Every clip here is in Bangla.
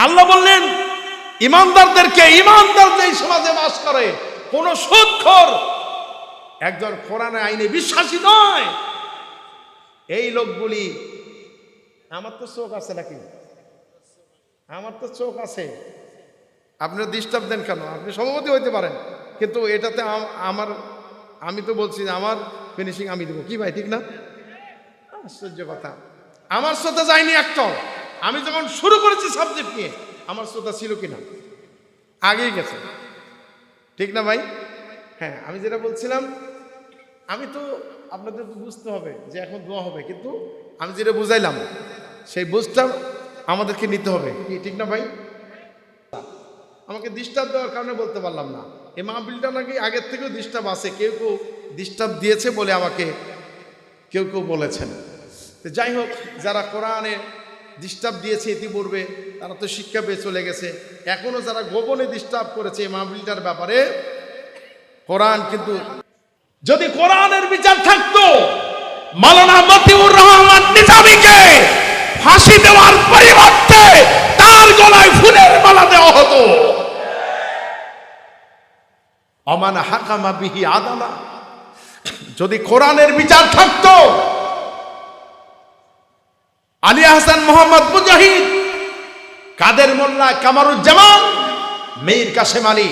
আল্লাহ বললেন ইমানদারদেরকে, ইমানদার যেই সমাজে বাস করে, কোন সুদখোর একজন কোরআন আইনে বিশ্বাসী নয়, এই লোকগুলি, আমার তো চোখ আছে নাকি? আমার তো চোখ আছে, আপনারা ডিস্টার্ব দেন কেন? আপনি সভাপতি হইতে পারেন, কিন্তু এটাতে আমার, আমি তো বলছি যে আমার ফিনিশিং আমি দেবো, কি ভাই ঠিক না? আশ্চর্য কথা, আমার শ্রোতা যায়নি একটাও। আমি যখন শুরু করেছি সাবজেক্ট নিয়ে, আমার শ্রোতা ছিল কিনা? আগেই গেছে, ঠিক না ভাই? হ্যাঁ, আমি যেটা বলছিলাম, আমি তো আপনাদের তো বুঝতে হবে যে এখন দোয়া হবে, কিন্তু আমি যেটা বুঝাইলাম সেই বুঝটা আমাদেরকে নিতে হবে, কি ঠিক না ভাই? আমাকে ডিস্টার্ব দেওয়ার কারণে বলতে পারলাম না। এই মাহফিলটা নাকি আগের থেকেও ডিস্টার্ব আছে, কেউ কেউ ডিস্টার্ব দিয়েছে বলে আমাকে কেউ কেউ বলেছেন। তো যাই হোক, যারা কোরআনে ডিস্টার্ব দিয়েছে ইতিপূর্বে, তারা তো শিক্ষা পেয়ে চলে গেছে। এখনো যারা গোপনে ডিস্টার্ব করেছে এই মাহফিলটার ব্যাপারে, কোরআন কিন্তু, যদি কোরআনের বিচার থাকতো, মাওলানা মতিউর রহমান নিজামীকে ফাঁসি দেওয়ার পরিবর্তে তার গলায় ফুলের মালা দেওয়া হতো। অমান হাকামা বিহি আদালা, যদি কোরআনের বিচার থাকতো, আলী হাসান মোহাম্মদ মুজাহিদ, কাদের মোল্লা কামারুজ্জামান, মীর কাসেম আলী,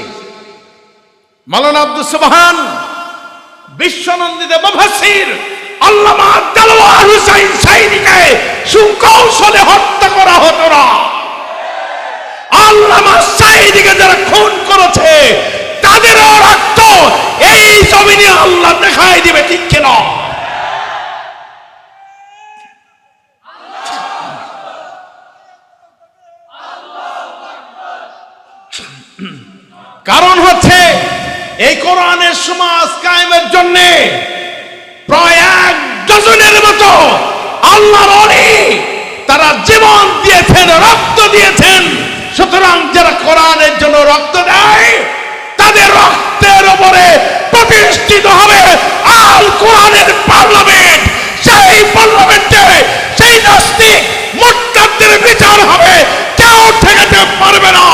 মাওলানা আব্দুস সুবহান, বিশ্বনন্দিত মুফাসসির আল্লামা দেলওয়ার হোসেন সাইদীকে সুকৌশলে হত্যা করা হতো না। আল্লামা সাইদীকে যারা খুন করেছে তাদেরও রক্ত এই জমিনে আল্লাহ দেখাই দিবে, ঠিক কিনা? কারণ হচ্ছে এই কোরআনের সমাজ কায়েমের জন্য প্রায় 1 ডজনের মতো আল্লাহর ওলি তারা জীবন দিয়েছেন, রক্ত দিয়েছেন। সুতরাং যারা কোরআনের জন্য রক্ত দেয়, তাদের রক্তের উপরে প্রতিষ্ঠিত হবে আল কোরআনের পার্লামেন্ট। সেই পার্লামেন্টে সেই নাস্তিক মুরতাদদের বিচার হবে, কেউ ঠেকাতে পারবে না।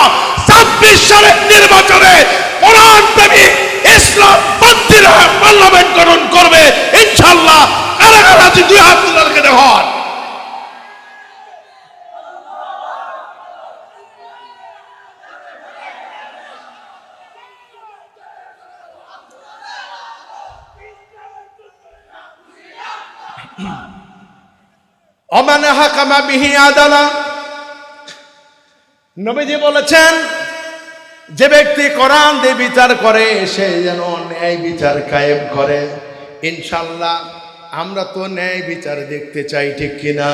26 সালের নির্বাচনে কোরআন প্রেমী ইসলাম পন্থীরা পার্লামেন্ট গঠন করবে ইনশাআল্লাহ। কারাগার আছে, 2 হাত তুলে দেখুন। ওমান হাকামা বিহি আদালা, নবীজি বলেছেন যে ব্যক্তি কোরআন দিয়ে বিচার করে সে যেন ন্যায় বিচার কায়েম করে। ইনশাআল্লাহ আমরা তো ন্যায় বিচার দেখতে চাই, ঠিক কিনা?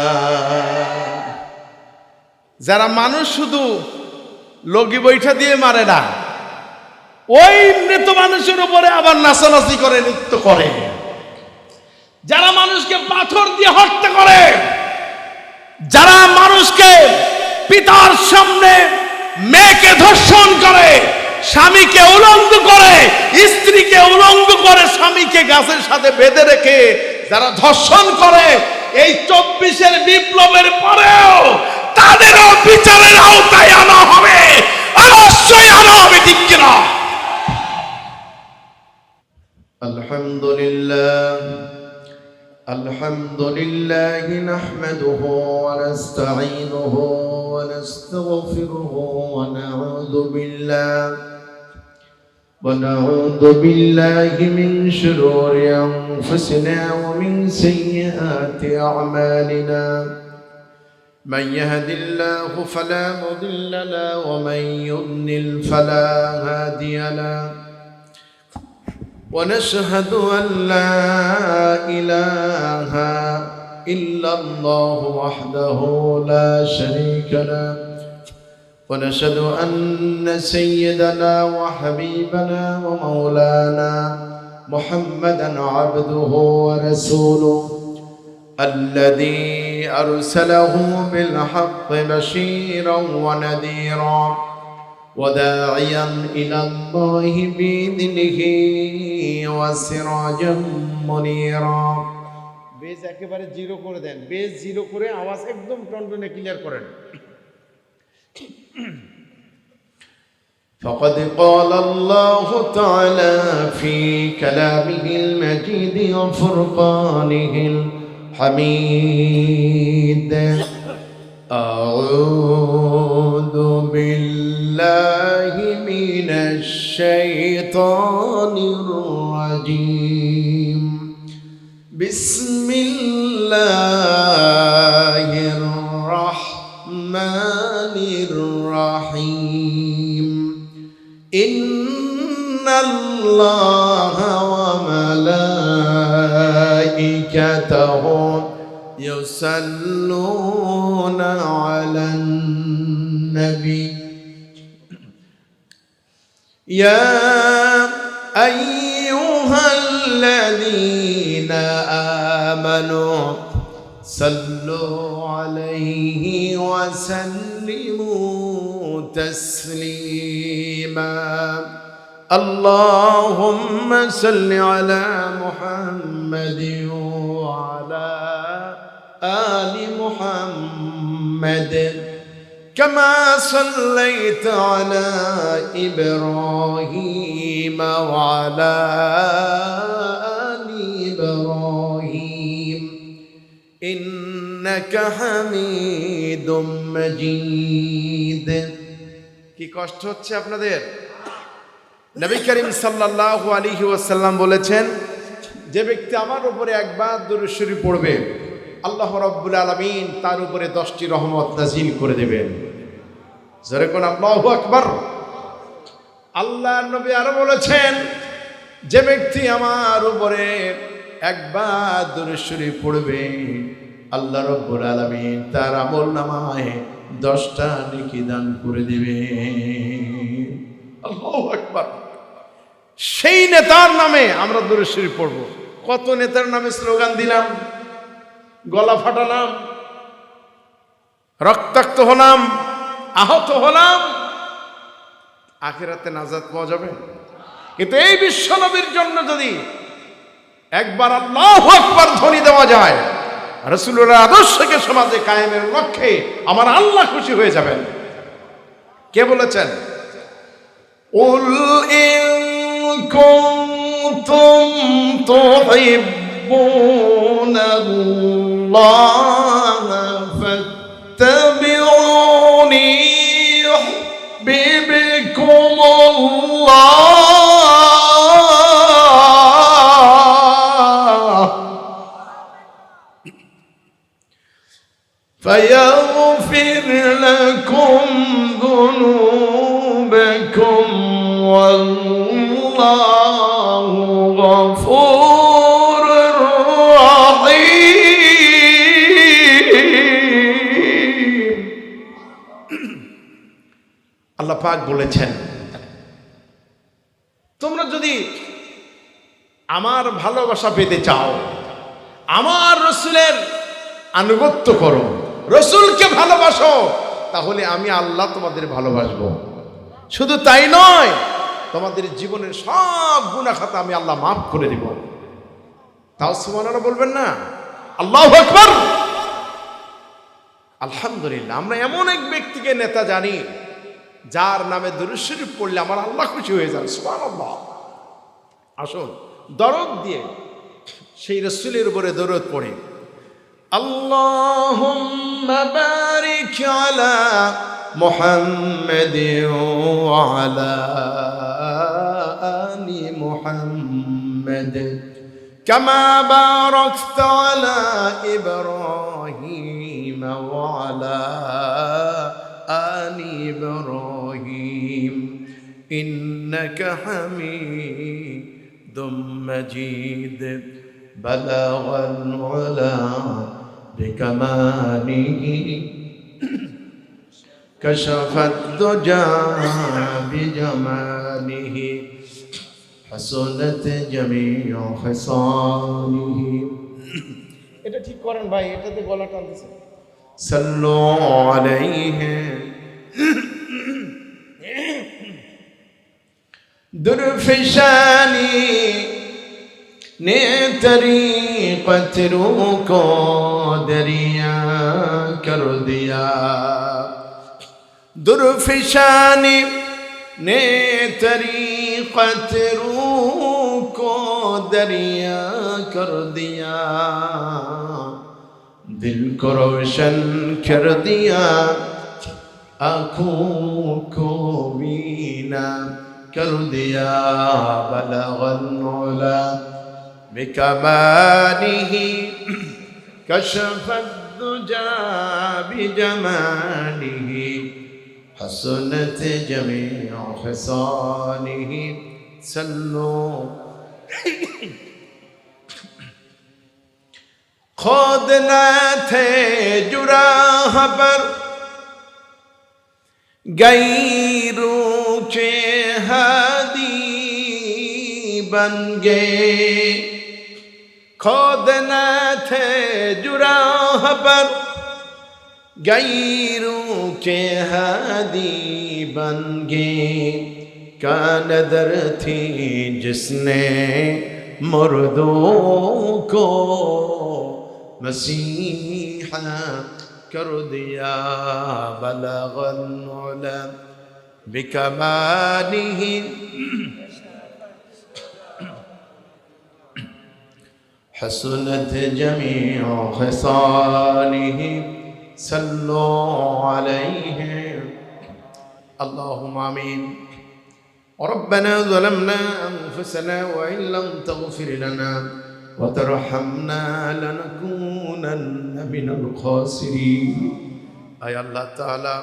যারা মানুষ শুধু লগি বৈঠা দিয়ে মারে না, ওই মৃত মানুষের উপরে আবার নাচানাচি করে, নৃত্য করে। যারা মানুষকে পাথর দিয়ে হত্যা করে, যারা মানুষকে পিতার সামনে মেয়েকে ধর্ষণ করে, স্বামীকে উলঙ্গ করে, স্ত্রীকে উলঙ্গ করে, স্বামীকে গাছের সাথে বেঁধে রেখে যারা ধর্ষণ করে, এই 24-এর বিপ্লবের পরেও তাদেরও বিচারের আওতায় আনা হবে, অবশ্যই আনা হবে, ঠিক কিনা? আলহামদুলিল্লাহ, আলহামদুলিল্লাহ নাহমাদুহু ওয়া নাস্তাঈনুহু ওয়া নাস্তাগফিরুহু ওয়া নাউযু বিল্লাহি মিন শুরুরি আনফুসিনা ওয়া মিন সাইয়্যাতি আ'মালিনা। মান ইয়াহদিল্লাহু ফালা মুদিল্লা লাহু ওয়া মান ইউদ্লিল ফালা হাদিয়া লাহু। ونشهد أن لا إله إلا الله وحده لا شريك له، ونشهد أن سيدنا وحبيبنا ومولانا محمدا عبده ورسوله الذي أرسله بالحق بشيرا ونذيرا وداعيا إلى الله بإذنه وسراجا منيرا। বেজ একেবারে জিরো করে দেন, বেজ জিরো করে আওয়াজ একদম টনটনে ক্লিয়ার করেন। فقد قال الله تعالى في كلامه المجيد وفرقانه الحميد أعوذ بالله من الشيطان الرجيم بسم الله الرحمن الرحيم إن الله وملائكته يصلون على النبي يا أيها الذين آمنوا صلوا عليه وسلموا تسليما اللهم صل على محمد وعلى آل محمد كما صليت على إبراهيم وعلى آل إبراهيم إنك حميد مجيد কি কষ্ট হচ্ছে আপনাদের নবী করিম সাল্লাল্লাহু আলাইহি ওয়াসাল্লাম বলেছেন যে ব্যক্তি আমার উপরে একবার দুরূদ শরীফ পড়বে আল্লাহ রাব্বুল আলামিন তার উপরে 10টি রহমত নাযিল করে দেবেন জোরে কোন আল্লাহু আকবার আল্লাহর নবী আরো বলেছেন যে ব্যক্তি আমার উপরে একবার দুরূদ শরীফ পড়বে আল্লাহ রাব্বুল আলামিন তার আমলনামায় 10টা নেকি দান করে দিবেন আল্লাহু আকবার সেই নেতার নামে আমরা দুরূদ শরীফ পড়ব কত নেতার নামে স্লোগান দিলাম গলা ফাটালাম রক্তাক্ত হলাম আহত হলাম আখিরাতে নাজাত পাওয়া যাবে কিন্তু এই বিশ্ব নবীর জন্য যদি একবার আল্লাহু আকবার ধ্বনি দেওয়া যায় রাসূলুল্লাহর আদর্শকে সমাজে কায়েমের লক্ষ্যে আমার আল্লাহ খুশি হয়ে যাবেন কে বলেছেন উল ইন কুনতুম তুহিব্বুনাল্লাহ ফাত্তাবিউনি ইউহিব্বুকুমুল্লাহ فيغفر لكم ذنوبكم والله غفور رحيم আল্লাহ পাক বলেছেন তোমরা যদি আমার ভালোবাসা পেতে চাও আমার রাসূলের আনুগত্য করো রাসূলকে ভালোবাসো তাহলে আমি আল্লাহ তোমাদের ভালোবাসবো শুধু তাই নয় তোমাদের জীবনের সব গুনাহ খাতা আমি আল্লাহ মাফ করে দিব তাও সুবহানাল্লাহ বলবেন না আল্লাহু আকবার আলহামদুলিল্লাহ আমরা এমন এক ব্যক্তিকে নেতা জানি যার নামে দুরূদ শরীফ পড়লে আমার আল্লাহ খুশি হয়ে যান সুবহানাল্লাহ আসুন দরদ দিয়ে সেই রাসূলের উপরে দরদ পড়ে اللهم بارك على محمد وعلى آل محمد كما باركت على إبراهيم وعلى آل إبراهيم إنك حميد مجيد بلغ العلا بكماله كشف الدجى بجماله حسنت جميع خصاله এটা ঠিক করেন ভাই এটাতে গলা টানতেছে সাল্লু আলাইহি দুরফিশানি نے طریقت روح کو دریا کر دیا درفشانی نے طریقت روح کو دریا کر دیا دل کو روشن کر دیا آنکھوں کو بینا کر دیا بلغ العلا بکمالہ کشف الدجى بجماله حسنت جميع خصاله صلوا خود نہ تھے جراح پر غیروں کے ہادی بن گئے خود نہ تھے جراح پر غیروں کے ہادی بن گئے کا نظر تھی جس نے مردوں کو مسیحا کر دیا بلغ العلا بکمالہ حسنت جميع خصاله صلوا عليه اللهم آمين ربنا ظلمنا أنفسنا وإن لم تغفر لنا وترحمنا لنكونن من الخاسرين أي الله تعالى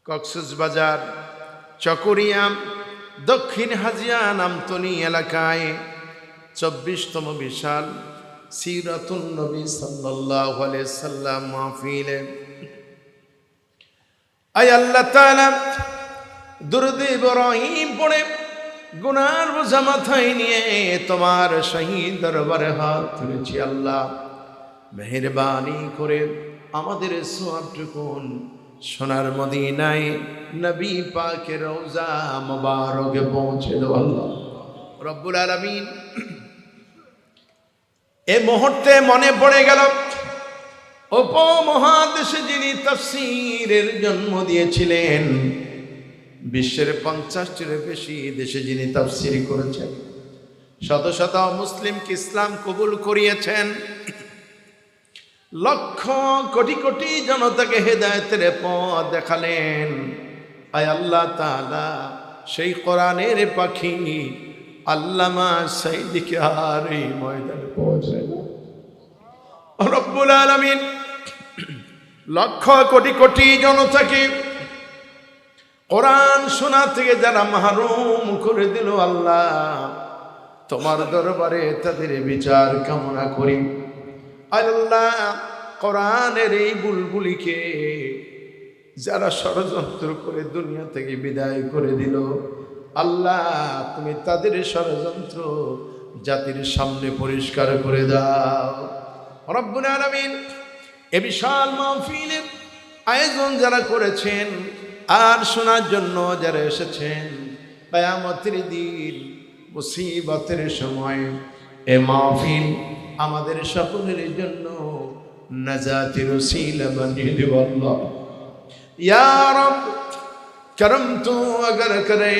কক্সবাজার চকরিয়া দক্ষিণ হাজিয়া নামতলী এলাকায় 24তম বিশাল সিরাতুন নবী সাল্লাল্লাহু আলাইহি সাল্লাম মাহফিলে আয় আল্লাহ তাআলা দুরূদ ইব্রাহিম পড়ে গুনার বোঝা মাথায় নিয়ে তোমার শহীদ দরবারে হাত তুলেছি আল্লাহ মেহেরবানি করে আমাদের সওয়াবটুকুন সোনার মদিনায় নবী পাকের রওজা মুবারকে পৌঁছে দাও আল্লাহ রব্বুল আলামিন এই মুহূর্তে মনে পড়ে গেল উপমহাদেশে যিনি তাফসীরের জন্ম দিয়েছিলেন বিশ্বের 50টির বেশি দেশে যিনি তাফসীর করেছেন শত শত মুসলিমকে ইসলাম কবুল করিয়েছেন লক্ষ কোটি কোটি জনতাকে হেদায়েতের পথ দেখালেন আয় আল্লাহ তাআলা সেই কোরআনের পাখি আল্লামা সাইদিকে আর এই ময়দানে পৌঁছায় রব্বুল আলামিন লক্ষ কোটি কোটি জনতাকে কোরআন শোনা থেকে যারা মাহরুম করে দিল আল্লাহ তোমার দরবারে তাদের বিচার কামনা করি আল্লাহ কোরআনের এই বুলবুলিকে যারা ষড়যন্ত্র করে দুনিয়া থেকে বিদায় করে দিল আল্লাহ তুমি তাদের ষড়যন্ত্র জাতির সামনে পরিষ্কার করে দাও রব্বুল আলামিন এই বিশাল মাহফিলের আয়োজন যারা করেছেন আর শোনার জন্য যারা এসেছেন কিয়ামতের দিন মুসিবতের সময় এই মাহফিল আমাদের সকলের জন্য নাজাতের ওসিলা বানিয়ে দেও আল্লাহ ইয়া রব করম তু अगर करे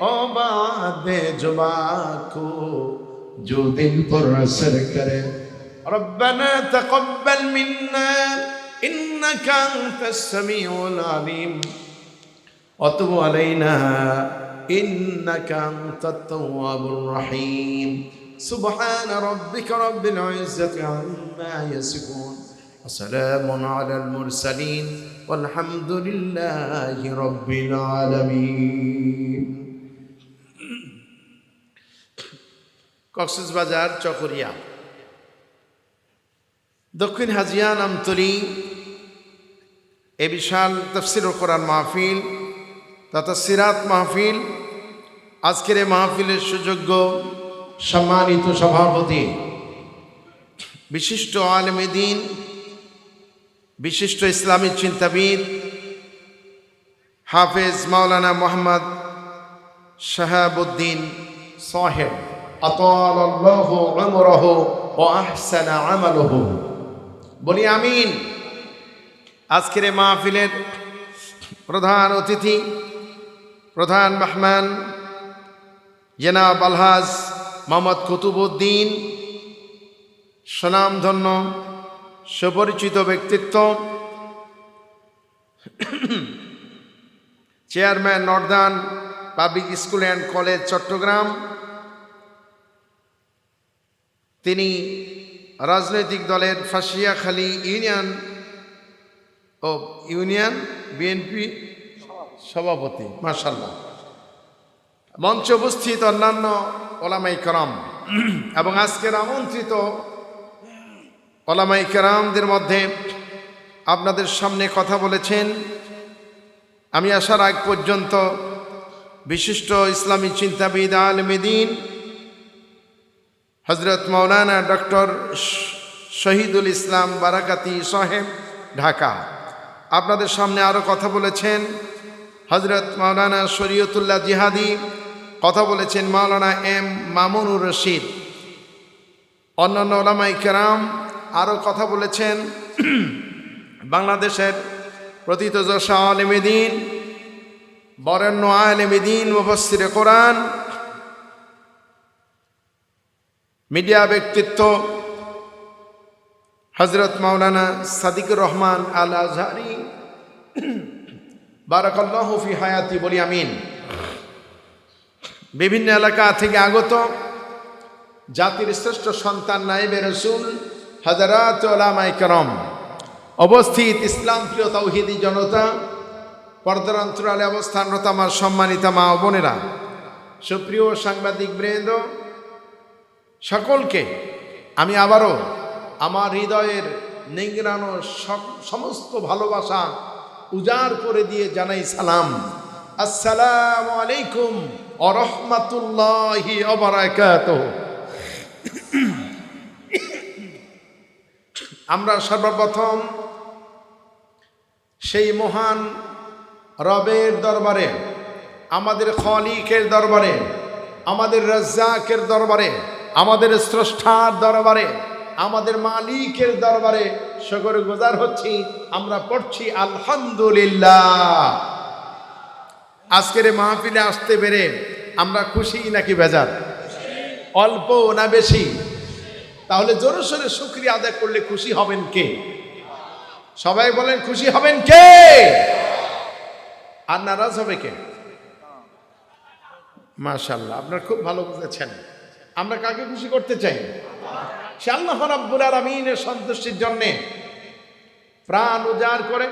ओ बात जुबा को जो दिल पर असर करे ربنا تقبل منا انك انت السميع العليم وتب علينا انك انت التواب الرحيم سبحان ربك رب العزة عما يصفون وسلام على المرسلين والحمد لله رب العالمين কক্সবাজার চকরিয়া দক্ষিণ হাজিয়া নামতলী এই বিশাল তাফসীরুল কোরআন মাহফিল তথা সিরাত মাহফিল আজকের এই মাহফিলের সুযোগ্য সম্মানিত সভাপতি বিশিষ্ট আলেমে দ্বীন বিশিষ্ট ইসলামী চিন্তাবিদ হাফেজ মাওলানা মোহাম্মদ শাহাবুদ্দিন সাহেব আতালাল্লাহু উমরাহু ওয়া আহসানা আমালুহু বলি আমিন আজকের এই মাহফিলের প্রধান অতিথি, প্রধান মেহমান জনাব আলহাজ মোহাম্মদ কুতুবউদ্দিন, সুনামধন্য সুপরিচিত ব্যক্তিত্ব, chairman northern public school and college Chittagong. তিনি রাজনৈতিক দলের ফাঁসিয়াখালী ইউনিয়ন বিএনপি সভাপতি। মাশাআল্লাহ। মঞ্চে উপস্থিত অন্যান্য ওলামায়ে কেরাম এবং আজকের আমন্ত্রিত ওলামায়ে কেরামদের মধ্যে আপনাদের সামনে কথা বলেছেন, আমি আসার আগ পর্যন্ত বিশিষ্ট ইসলামী চিন্তাবিদ আলেমে দ্বীন হযরত মাওলানা ডক্টর শহীদুল ইসলাম বারাকাতি সাহেব, ঢাকা। আপনাদের সামনে আরও কথা বলেছেন হযরত মাওলানা শরীয়তুল্লাহ জিহাদি, কথা বলেছেন মাওলানা এম মামুনুর রশিদ, অন্যান্য ওলামায়ে কেরাম আরও কথা বলেছেন বাংলাদেশের প্রথিতযশা আলেমে দ্বীন, বরেণ্য আলেমে দ্বীন, মুফাসসিরে কোরআন, মিডিয়া ব্যক্তিত্ব হযরত মাওলানা সাদিকুর রহমান আল আজহারি, বারাকাল্লাহু ফি হায়াতি, বলি আমিন। বিভিন্ন এলাকা থেকে আগত জাতির শ্রেষ্ঠ সন্তান নায়েবে রাসূল হযরত ওলামায়ে কেরাম, অবস্থিত ইসলাম প্রিয় তাওহীদি জনতা, পর্দার অন্তরালে অবস্থানরত আমার সম্মানিত মা ও বোনেরা, সুপ্রিয় সাংবাদিক বৃন্দ, সকলকে আমি আবারও আমার হৃদয়ের নিংড়ানো সমস্ত ভালোবাসা উজাড় করে দিয়ে জানাই সালাম। আসসালামু আলাইকুম ওয়া রাহমাতুল্লাহি ওয়া বারাকাতুহু। আমরা সর্বপ্রথম সেই মহান রবের দরবারে, আমাদের খালিকের দরবারে, আমাদের রাজ্জাকের দরবারে, আমাদের স্রষ্টার দরবারে, আমাদের মালিকের দরবারে শুকরগুজার হচ্ছি। আমরা পড়ছি আলহামদুলিল্লাহ। আজকের মাহফিলে আসতে পেরে আমরা খুশি নাকি বেজার? অল্প না বেশি? তাহলে জোরে সোরে শুকরিয়া আদায় করলে খুশি হবেন কে? সবাই বলেন খুশি হবেন কে? আর নারাজ হবে কে? মাশাআল্লাহ, আপনারা খুব ভালো বুঝেছেন। আমরা কাকে খুশি করতে চাই? সে আল্লাহ রাব্বুল আলামিনের সন্তুষ্টির জন্যে প্রাণ উজাড় করে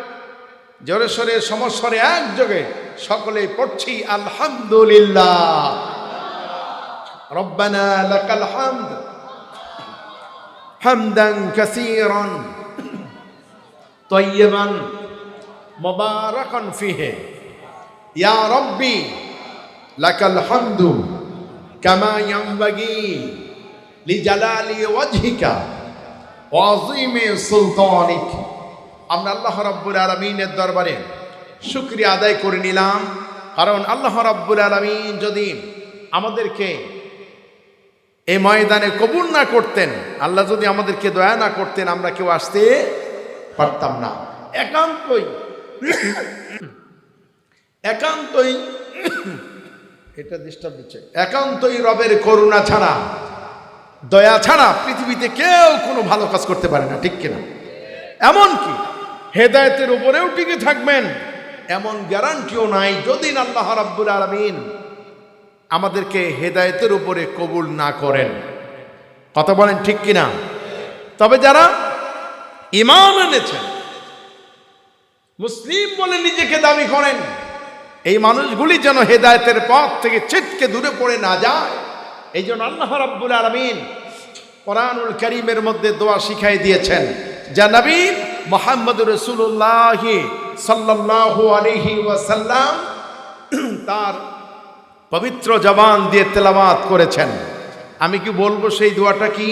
জোরে সোরে সমস্বরে একযোগে সকলেই পড়ছি আলহামদুলিল্লাহ। রব্বানা লাকাল হামদ হামদান কাসীরান তাইয়্যিবান মুবারাকান ফিহি ইয়া রাব্বি লাকাল হামদু কামা ইয়ানবাগি লিজালালি ওয়াজহিকা ওয়া আযীমি সুলতানিক। আমরা আল্লাহ রাব্বুল আলামিনের দরবারে শুকরিয়া আদায় করে নিলাম, কারণ আল্লাহ রাব্বুল আলামিন যদি আমাদেরকে এই ময়দানে কবুল না করতেন, আল্লাহ যদি আমাদেরকে দয়া না করতেন, আমরা কেউ আসতে পারতাম না। একান্তই এটা ডিস্টার্ব দিচ্ছে। একান্তই রবের করুণা ছাড়া, দয়া ছাড়া পৃথিবীতে কেউ কোনো ভালো কাজ করতে পারে না, ঠিক কিনা? এমনকি হেদায়েতের উপরেও টিকে থাকবেন এমন গ্যারান্টিও নাই যদি আল্লাহ রাব্বুল আলামিন আমাদেরকে হেদায়েতের উপরে কবুল না করেন। কথা বলেন ঠিক কিনা? তবে যারা ঈমান এনেছেন, মুসলিম বলে নিজেকে দাবি করেন, এই মানুষগুলি যেন হেদায়েতের পথ থেকে ছিটকে দূরে পড়ে না যায়, এই জন্য আল্লাহ রাব্বুল আলামিন কোরআনুল কারীমের মধ্যে দোয়া শিখাই দিয়েছেন, যা নবী মুহাম্মদুর রাসূলুল্লাহ সাল্লাল্লাহু আলাইহি ওয়াসাল্লাম তার পবিত্র জবান দিয়ে তেলাওয়াত করেছেন। আমি কি বলবো সেই দোয়াটা কি?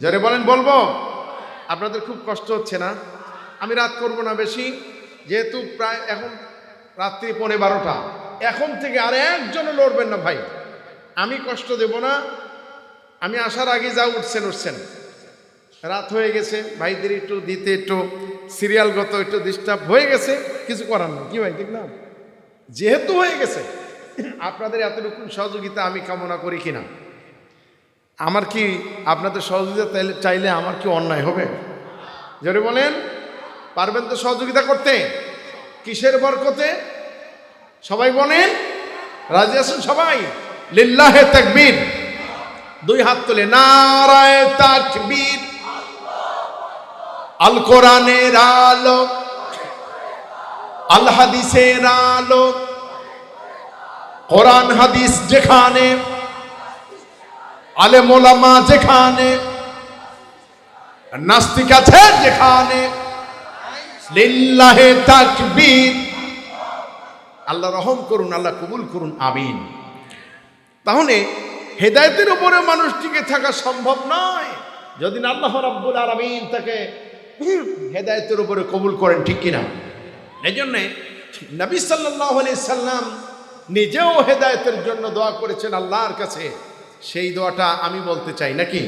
যারা বলেন বলবো। আপনাদের খুব কষ্ট হচ্ছে না? আমি রাত করব না বেশি, যেহেতু প্রায় এখন রাত্রি 11:30। এখন থেকে আর একজনও লড়বেন না ভাই, আমি কষ্ট দেব না। আমি আসার আগে যা উঠছেন, রাত হয়ে গেছে, ভাইদের একটু দিতে একটু সিরিয়ালগত একটু ডিস্টার্ব হয়ে গেছে, কিছু করার নেই, কি ভাই ঠিক না? যেহেতু হয়ে গেছে, আপনাদের এতটুকু সহযোগিতা আমি কামনা করি কিনা। আমার কি আপনাদের সহযোগিতা চাইলে আমার কি অন্যায় হবে? জোরে বলেন, পারবেন তো সহযোগিতা করতে? কিসের বরকতে? সবাই বলেন, রাজি আছেন সবাই? লিল্লাহে তাকবীর, দুই হাত তুলে নারায়ে তাকবীর। আল কোরআনের আলো, আল হাদিসের আলো, কোরআন হাদিস যেখানে, আলেম ওলামা যেখানে, নাস্তিক আছে যেখানে, লিল্লাহে তাকবীর। আল্লাহ রহম করুন, আল্লাহ কবুল করুন, আমিন। তাহলে হেদায়েতের উপরে মানুষ টিকে থাকা সম্ভব নয় যদি না আল্লাহ রাব্বুল আলামিন তাকে হেদায়েতের উপরে কবুল করেন, ঠিক কিনা? এই জন্যে নবী সাল্লাল্লাহু আলাইহি সাল্লাম নিজেও হেদায়েতের জন্য দোয়া করেছেন আল্লাহর কাছে। সেই দোয়াটা আমি বলতে চাই নাকি?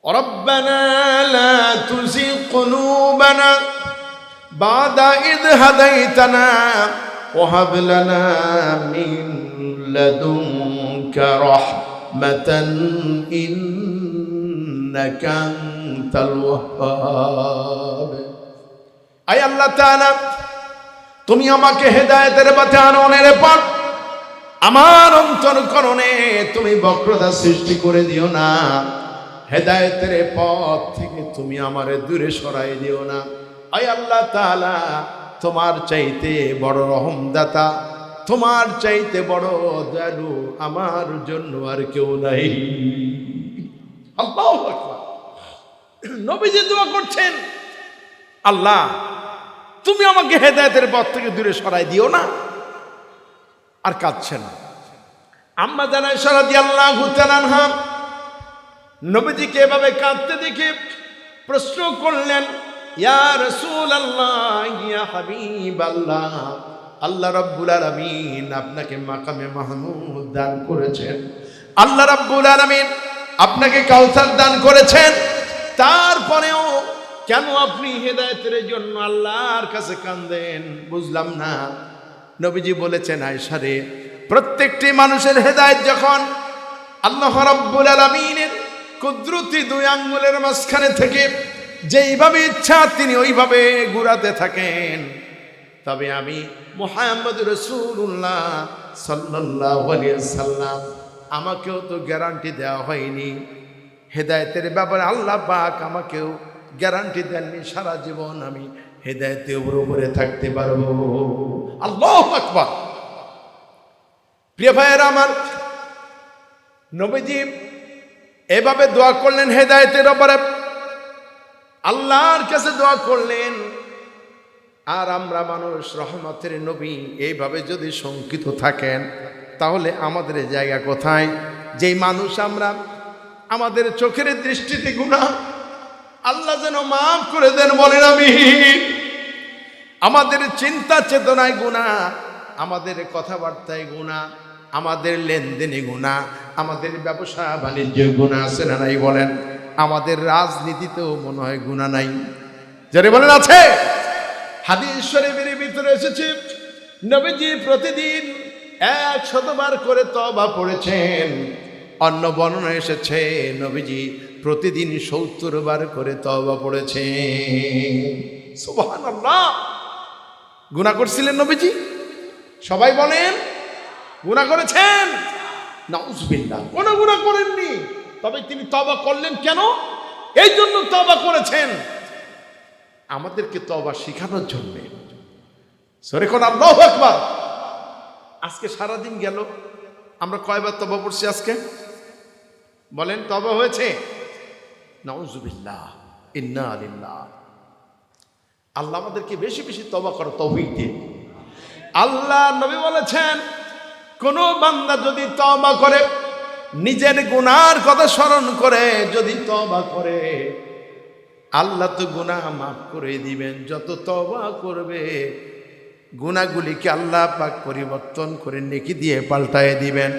রব্বানা লা তুযিগ কুলুবানা বাদা ইয হাদাইতানা ওয়া হাব লানা মিন লাদুনকা রাহমাতান ইন্নাকা আনতাল ওয়াহ্হাব। আয় আল্লাহ তাআলা, তুমি আমাকে হেদায়েতের পথে আননের পর আমার অন্তরকরণে তুমি বক্রতা সৃষ্টি করে দিও না। হেদায়েতের পথ থেকে তুমি আমারে দূরে সরাই দিও না। আয় আল্লাহ তাআলা, তোমার চাইতে বড় রহমদাতা, তোমার চাইতে বড় দয়ালু আমার জন্য আর কেউ নাই। আল্লাহু আকবার। নবীজি দোয়া করছেন, আল্লাহ তুমি আমাকে হেদায়েতের পথ থেকে দূরে সরাই দিও না। আর কাঁদছেন। আম্মা জান আয়েশা রাদিয়াল্লাহু তাআলা আনহা নবীজিকে এভাবে কাঁদতে দেখে প্রশ্ন করলেন, ইয়া রাসূলুল্লাহ, ইয়া হাবিবাল্লাহ, আল্লাহ রাব্বুল আলামিন আপনাকে মাকামে মাহমুদ দান করেছেন, আল্লাহ রাব্বুল আলামিন আপনাকে কাউসার দান করেছেন, তারপরেও কেন আপনি হেদায়েতের জন্য আল্লাহর কাছে কাঁদেন? বুঝলাম না। নবীজি বলেছেন, আয়েশা রে, প্রত্যেকটি মানুষের হেদায়েত যখন আল্লাহ রাব্বুল আলামিনের কুদরতি দুই আঙ্গুলের মাঝখানে থেকে যেইভাবে ইচ্ছা তিনি ওইভাবে ঘুরাতে থাকেন, তবে আমি মুহাম্মদ রাসূলুল্লাহ সাল্লাল্লাহু আলাইহি সাল্লাম, আমাকেও তো গ্যারান্টি দেওয়া হয়নি হেদায়েতের ব্যাপারে। আল্লাহ পাক আমাকেও গ্যারান্টি দেননি সারা জীবন আমি হেদায়েতের উপরে থাকতে পারবো। আল্লাহু আকবার। প্রিয় ভাইয়েরা আমার, নবীজি এভাবে দোয়া করলেন হেদায়েতের উপরে, আল্লাহর কাছে দোয়া করলেন। আর আমরা মানুষ, রহমতের নবী এইভাবে যদি শঙ্কিত থাকেন তাহলে আমাদের জায়গা কোথায়? যেই মানুষ আমরা, আমাদের চোখের দৃষ্টিতে গুনাহ, আল্লাহ যেন মাফ করে দেন বলেন আমি। আমাদের চিন্তা চেতনায় গুনাহ, আমাদের কথাবার্তায় গুনাহ, আমাদের লেনদেনে গুনাহ, আমাদের ব্যবসা বাণিজ্যে গুনাহ আছে না নাই বলেন? আমাদের রাজনীতিতেও মনে হয় গুনাহ নাই? যারা বলেন আছে। হাদিস শরীফের ভিতরে এসেছে নবীজি প্রতিদিন 100 বার করে তওবা পড়েছেন। অন্য বর্ণনা এসেছে নবীজি প্রতিদিন 70 বার করে তওবা পড়েছেন। সুবহানাল্লাহ। গুনাহ করছিলেন নবীজি? সবাই বলেন গুনাহ করেছেন? নাউজুবিল্লাহ। কোনো গুনাহ করেননি, তবে তিনি তওবা করলেন কেন? এই জন্য তওবা করেছেন আমাদেরকে তওবা শেখানোর জন্য। সরে কোন আল্লাহু আকবার। আজকে সারা দিন গেল, আমরা কয়বার তওবা পড়ছি আজকে? বলেন তওবা হয়েছে? নাউজুবিল্লাহ, ইন্না লিল্লাহ। আল্লাহ আমাদেরকে বেশি বেশি তওবা করার তৌফিক দিন। আল্লাহ নবী বলেছেন, কোন বান্দা যদি তওবা করে, নিজের গুনার কথা স্মরণ করে যদি তওবা করে, আল্লাহ তো গুনাহ মাফ করে দিবেন। যত তওবা করবে গুনাহগুলিকে আল্লাহ পাক পরিবর্তন করে নেকি দিয়ে পাল্টায় দিবেন।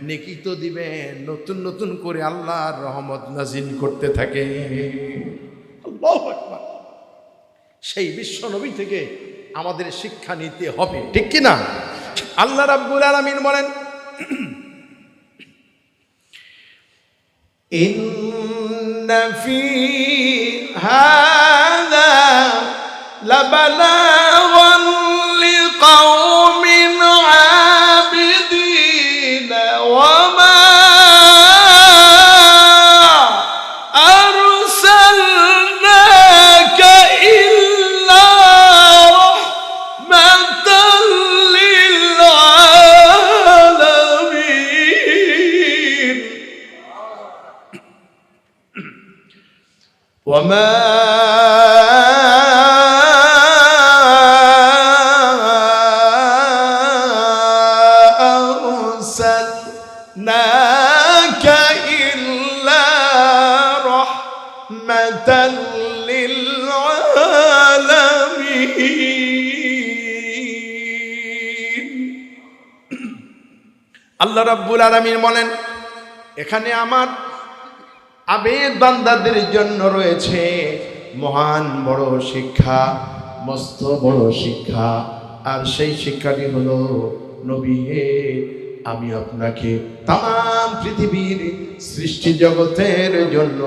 নেকি তো দিবেন, নতুন নতুন করে আল্লাহর রহমত নাজিল করতে থাকে। আল্লাহু আকবার। সেই বিশ্ব নবী থেকে আমাদের শিক্ষা নিতে হবে, ঠিক কি না? আল্লাহ রাব্বুল আলামিন বলেন, ইন্না ফি হাযা লাবালাগান লিকাওমিন আবিদিন ওয়া মা আরসালনাকা ইল্লা রাহমাতাল লিল আলামিন ওয়া মা أرسلناك إلا رحمة للعالمين আল্লাহ রাব্বুল আলামিন বলেন, এখানে আমার আবেদ বান্দাদের জন্য রয়েছে মহান বড় শিক্ষা, মস্ত বড় শিক্ষা। আর সেই শিক্ষাটি হলো, নবী হে, আমি আপনাকে তাম পৃথিবীর সৃষ্টি জগতের জন্য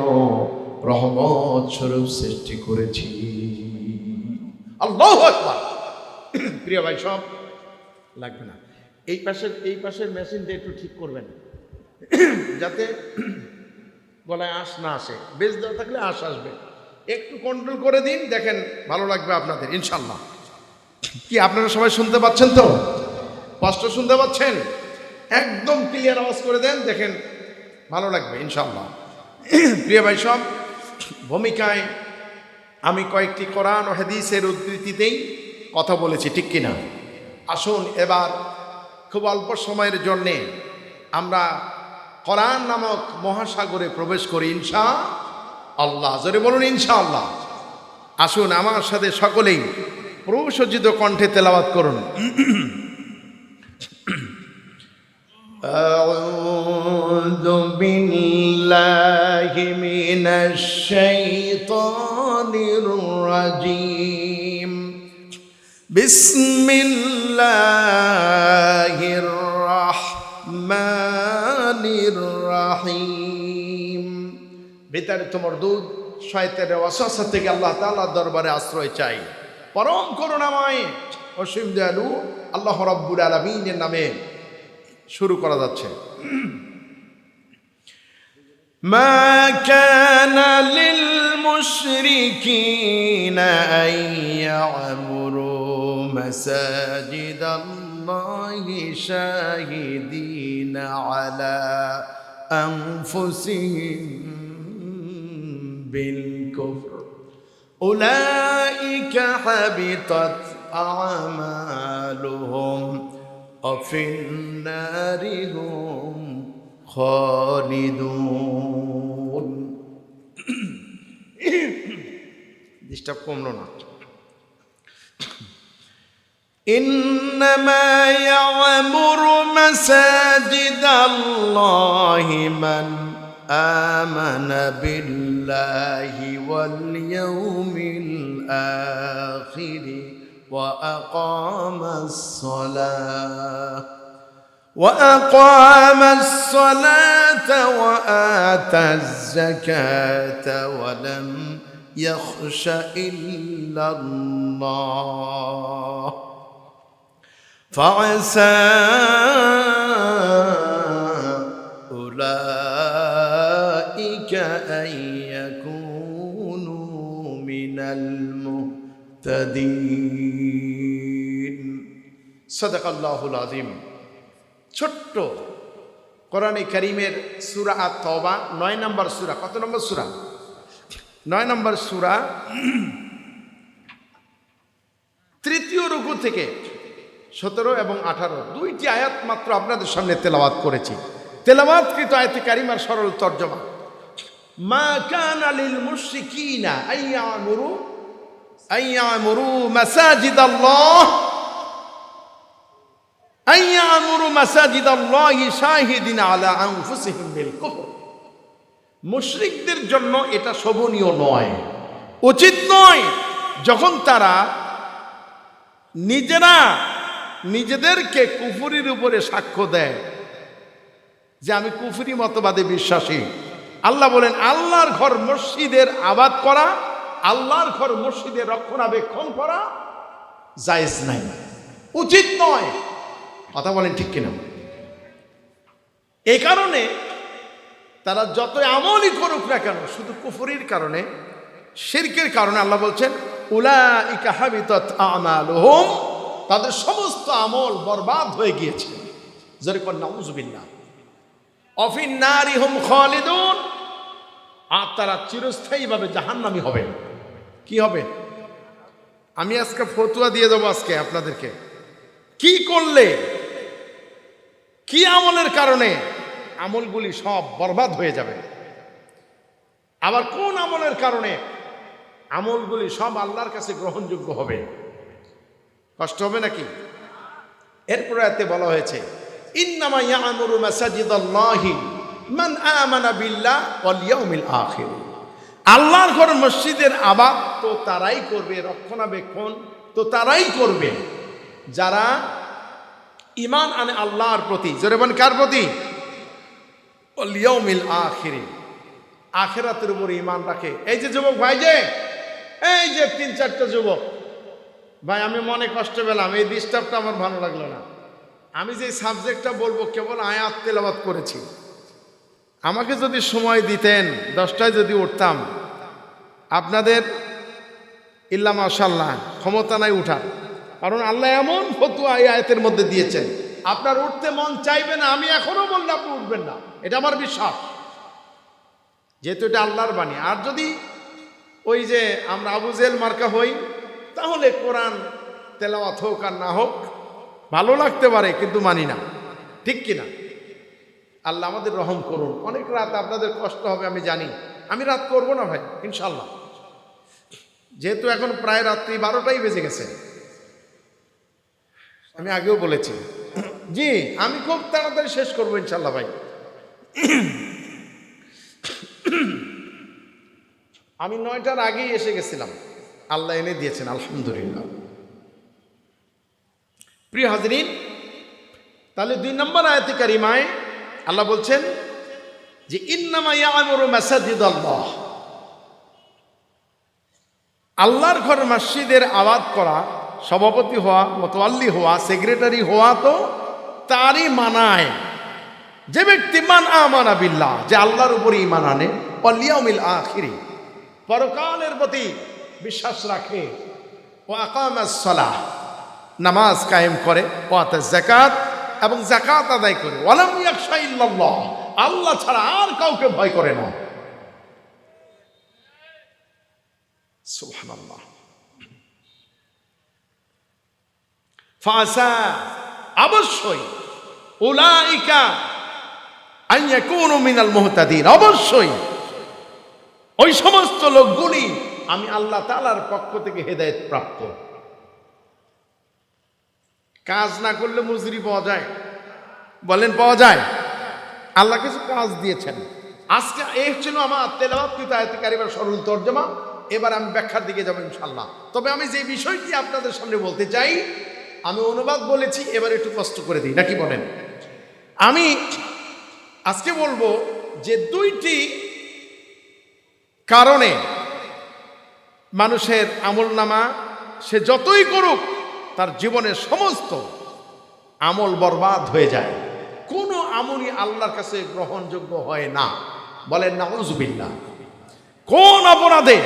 রহমত স্বরূপ সৃষ্টি করেছি। আল্লাহু আকবার। প্রিয় ভাই, সব লাগবে না, এই পাশের মেশিনটা একটু ঠিক করবেন যাতে গলায় আঁশ না আসে। বেশ দেওয়া থাকলে আঁশ আসবে, একটু কন্ট্রোল করে দিন, দেখেন ভালো লাগবে আপনাদের ইনশাল্লাহ। কি আপনারা সবাই শুনতে পাচ্ছেন তো? স্পষ্ট শুনতে পাচ্ছেন? একদম ক্লিয়ার আওয়াজ করে দেন, দেখেন ভালো লাগবে ইনশাল্লাহ। প্রিয় ভাই, সব ভূমিকায় আমি কয়েকটি কোরআন ও হাদিসের উদ্ধৃতিতেই কথা বলেছি, ঠিক কিনা? আসুন এবার খুব অল্প সময়ের জন্যে আমরা কোরআন নামক মহাসাগরে প্রবেশ করি ইনশাআল্লাহ। জোরে বলুন ইনশাআল্লাহ। আসুন আমার সাথে সকলেই প্রসজ্জিত কণ্ঠে তেলাওয়াত করুন। আউযু বিল্লাহি মিনাশ শাইতানির রাজীম। বিসমিল্লাহির রাহমানির রাহিম। বিতাড়িত মরদুদ শয়তানের ওয়াসওয়াসা থেকে আল্লাহ তাআলার দরবারে আশ্রয় চাই। পরম করুণাময় অসীম দয়ালু আল্লাহ রাব্বুল আলামিনের নামে শুরু করা যাচ্ছে। মা কানা লিল মুশরিকিনা আন ইয়া'মুরু মাসাজিদাল্লাহি শাহিদিনা আলা আনফুসিহিম বিল কুফর উলাইকা হাবিতাত আমালুহুম وفي النار هم خالدون। ডিস্টার্ব কমলো না। إنما يعمر مساجد الله من آمن بالله واليوم الآخر وأقام الصلاة وآتى الزكاة ولم يخش إلا الله فعسى أولئك أن يكونوا من المهتدين صدق الله العظيم। ছোট্ট কোরআনে কারীমের সূরা আত-তাওবা 9 নম্বর সূরা। কত নম্বর সূরা? 9 নম্বর সূরা। তৃতীয় রুকু থেকে 17 এবং 18 দুইটি আয়াত মাত্র আপনাদের সামনে তেলাওয়াত করেছি। তেলাওয়াতকৃত আয়াতে কারিমার সরল তরজমা, মা কানা লিল মুশরিকিনা আইয়ামুরু মাসাজিদাল্লাহি শাহিদিনা আলা আনফুসিহিম বিল কুফর। মুশরিকদের জন্য এটা শোভনীয় নয়, উচিত নয় যখন তারা নিজেরা নিজেদেরকে কুফরির উপরে সাক্ষ্য দেয় যে আমি কুফরি মতবাদে বিশ্বাসী, আল্লাহ বলেন আল্লাহর ঘর মসজিদের আবাদ করা, আল্লাহর ঘর মসজিদের রক্ষণাবেক্ষণ করা জায়েজ নাই, উচিত নয়। কথা বলেন ঠিক কিনা? এই কারণে তারা যতই আমলই করুক না কেন, শুধু কুফরির কারণে, শিরকের কারণে আল্লাহ বলছেন উলাইকা হাবিতাত আমালুহুম, তাদের সমস্ত আমল বরবাদ হয়ে গিয়েছে। জোরে কোন নাউযুবিল্লাহ। অফিন নারিহুম খালিদুন, আর তারা চিরস্থায়ীভাবে জাহান্নামী হবে। কি হবে? আমি আজকে ফতোয়া দিয়ে দেবো আজকে আপনাদেরকে, কি করলে, কি আমলের কারণে আমলগুলি সব বরবাদ হয়ে যাবে, আবার কোন আমলের কারণে আমলগুলি সব আল্লাহর কাছে গ্রহণযোগ্য হবে। কষ্ট হবে নাকি? এরপরে এতে বলা হয়েছে ইন্নামা ইয়ামুরু মাসাজিদাল্লাহি মান আমানা বিল্লাহ ওয়াল ইয়াউমিল আখির। আল্লাহর ঘর মসজিদের আবাদ তো তারাই করবে, রক্ষণাবেক্ষণ তো তারাই করবে যারা ঈমান আনে আল্লাহর প্রতি। জোরে বলেন কার প্রতি? ওয়াল ইয়াউমিল আখির, আখিরাতের উপর ঈমান রাখে। এই যে যুবক ভাই, যে এই যে 3-4টা যুবক ভাই, আমি মনে কষ্ট পেলাম, এই ডিস্টার্বটা আমার ভালো লাগলো না। আমি যে সাবজেক্টটা বলবো কেবল আয়াত তেলাওয়াত করেছি। আমাকে যদি সময় দিতেন, 10টায় যদি উঠতাম, আপনাদের ইল্লা মাশাআল্লাহ ক্ষমতা নাই উঠার, কারণ আল্লাহ এমন ফতোয়া এই আয়াতের মধ্যে দিয়েছেন, আপনার উঠতে মন চাইবে না। আমি এখনো বললে আপনি উঠবেন না, এটা আমার বিশ্বাস, যেহেতু এটা আল্লাহর বাণী। আর যদি ওই যে আমরা আবু জেহেল মার্কা হই, তাহলে কোরআন তেলাওয়াত হোক আর না হোক ভালো লাগতে পারে, কিন্তু মানি না। ঠিক কিনা? আল্লাহ আমাদের রহম করুন। অনেক রাত আপনাদের কষ্ট হবে আমি জানি, আমি রাত করব না ভাই ইনশাল্লাহ, যেহেতু এখন প্রায় রাত্রি 12টাই বেজে গেছে। আমি আগেও বলেছি জি, আমি খুব তাড়াতাড়ি শেষ করবো ইনশাল্লাহ ভাই। আমি 9টার আগেই এসে গেছিলাম, আল্লাহ এনে দিয়েছেন আলহামদুলিল্লাহ। প্রিয় হাজরিন, তাহলে 2 নম্বর আয়াতে কারিমায় আল্লাহ বলছেন যে ইন্নামা ইয়ামুরু মাসাজিদাল্লাহ, আল্লাহর ঘর মসজিদের আবাদ করা, সভাপতি হওয়া, মোতাওয়াল্লি হওয়া, সেক্রেটারি হওয়া তো তারই মানায় যে ব্যক্তি মান আমানা বিল্লাহ, যে আল্লাহর উপরে ঈমান আনে, ওয়াল ইয়াউমিল আখির, পরকালের প্রতি বিশ্বাস রাখে, ও আকামাস সালাহ, নামাজ কায়েম করে, ও আতাজ যাকাত, এবং যাকাত আদায় করে, ওয়ালাম ইয়াখশা ইল্লাল্লাহ, আল্লাহ ছাড়া আর কাউকে ভয় করে না। সুবহানাল্লাহ। ফাসা, অবশ্যই, উলাইকা আন ইয়াকুনু মিনাল মুহতাদিন, অবশ্যই ওই সমস্ত লোকগুলি আমি আল্লাহ তাআলার পক্ষ থেকে হেদায়েত প্রাপ্ত। কাজ না করলে মজুরি পাওয়া যায়? বলেন পাওয়া যায়? আল্লাহ কিছু কাজ দিয়েছেন। আজকে এই ছিল আমার তেলাওয়াতকৃত আয়াতে কারিমার সরল তরজমা। এবার আমি ব্যাখ্যার দিকে যাব ইনশাআল্লাহ। তবে আমি যে বিষয়টি আপনাদের সামনে বলতে চাই, আমি অনুবাদ বলেছি, এবার একটু কষ্ট করে দিই, নাকি বলেন? আমি আজকে বলবো যে 2টি কারণে মানুষের আমলনামা সে যতই করুক তার জীবনের সমস্ত আমল বরবাদ হয়ে যায়, কোনো আমলই আল্লাহর কাছে গ্রহণযোগ্য হয় না। বলেন নাউযুবিল্লাহ। কোন অপরাধে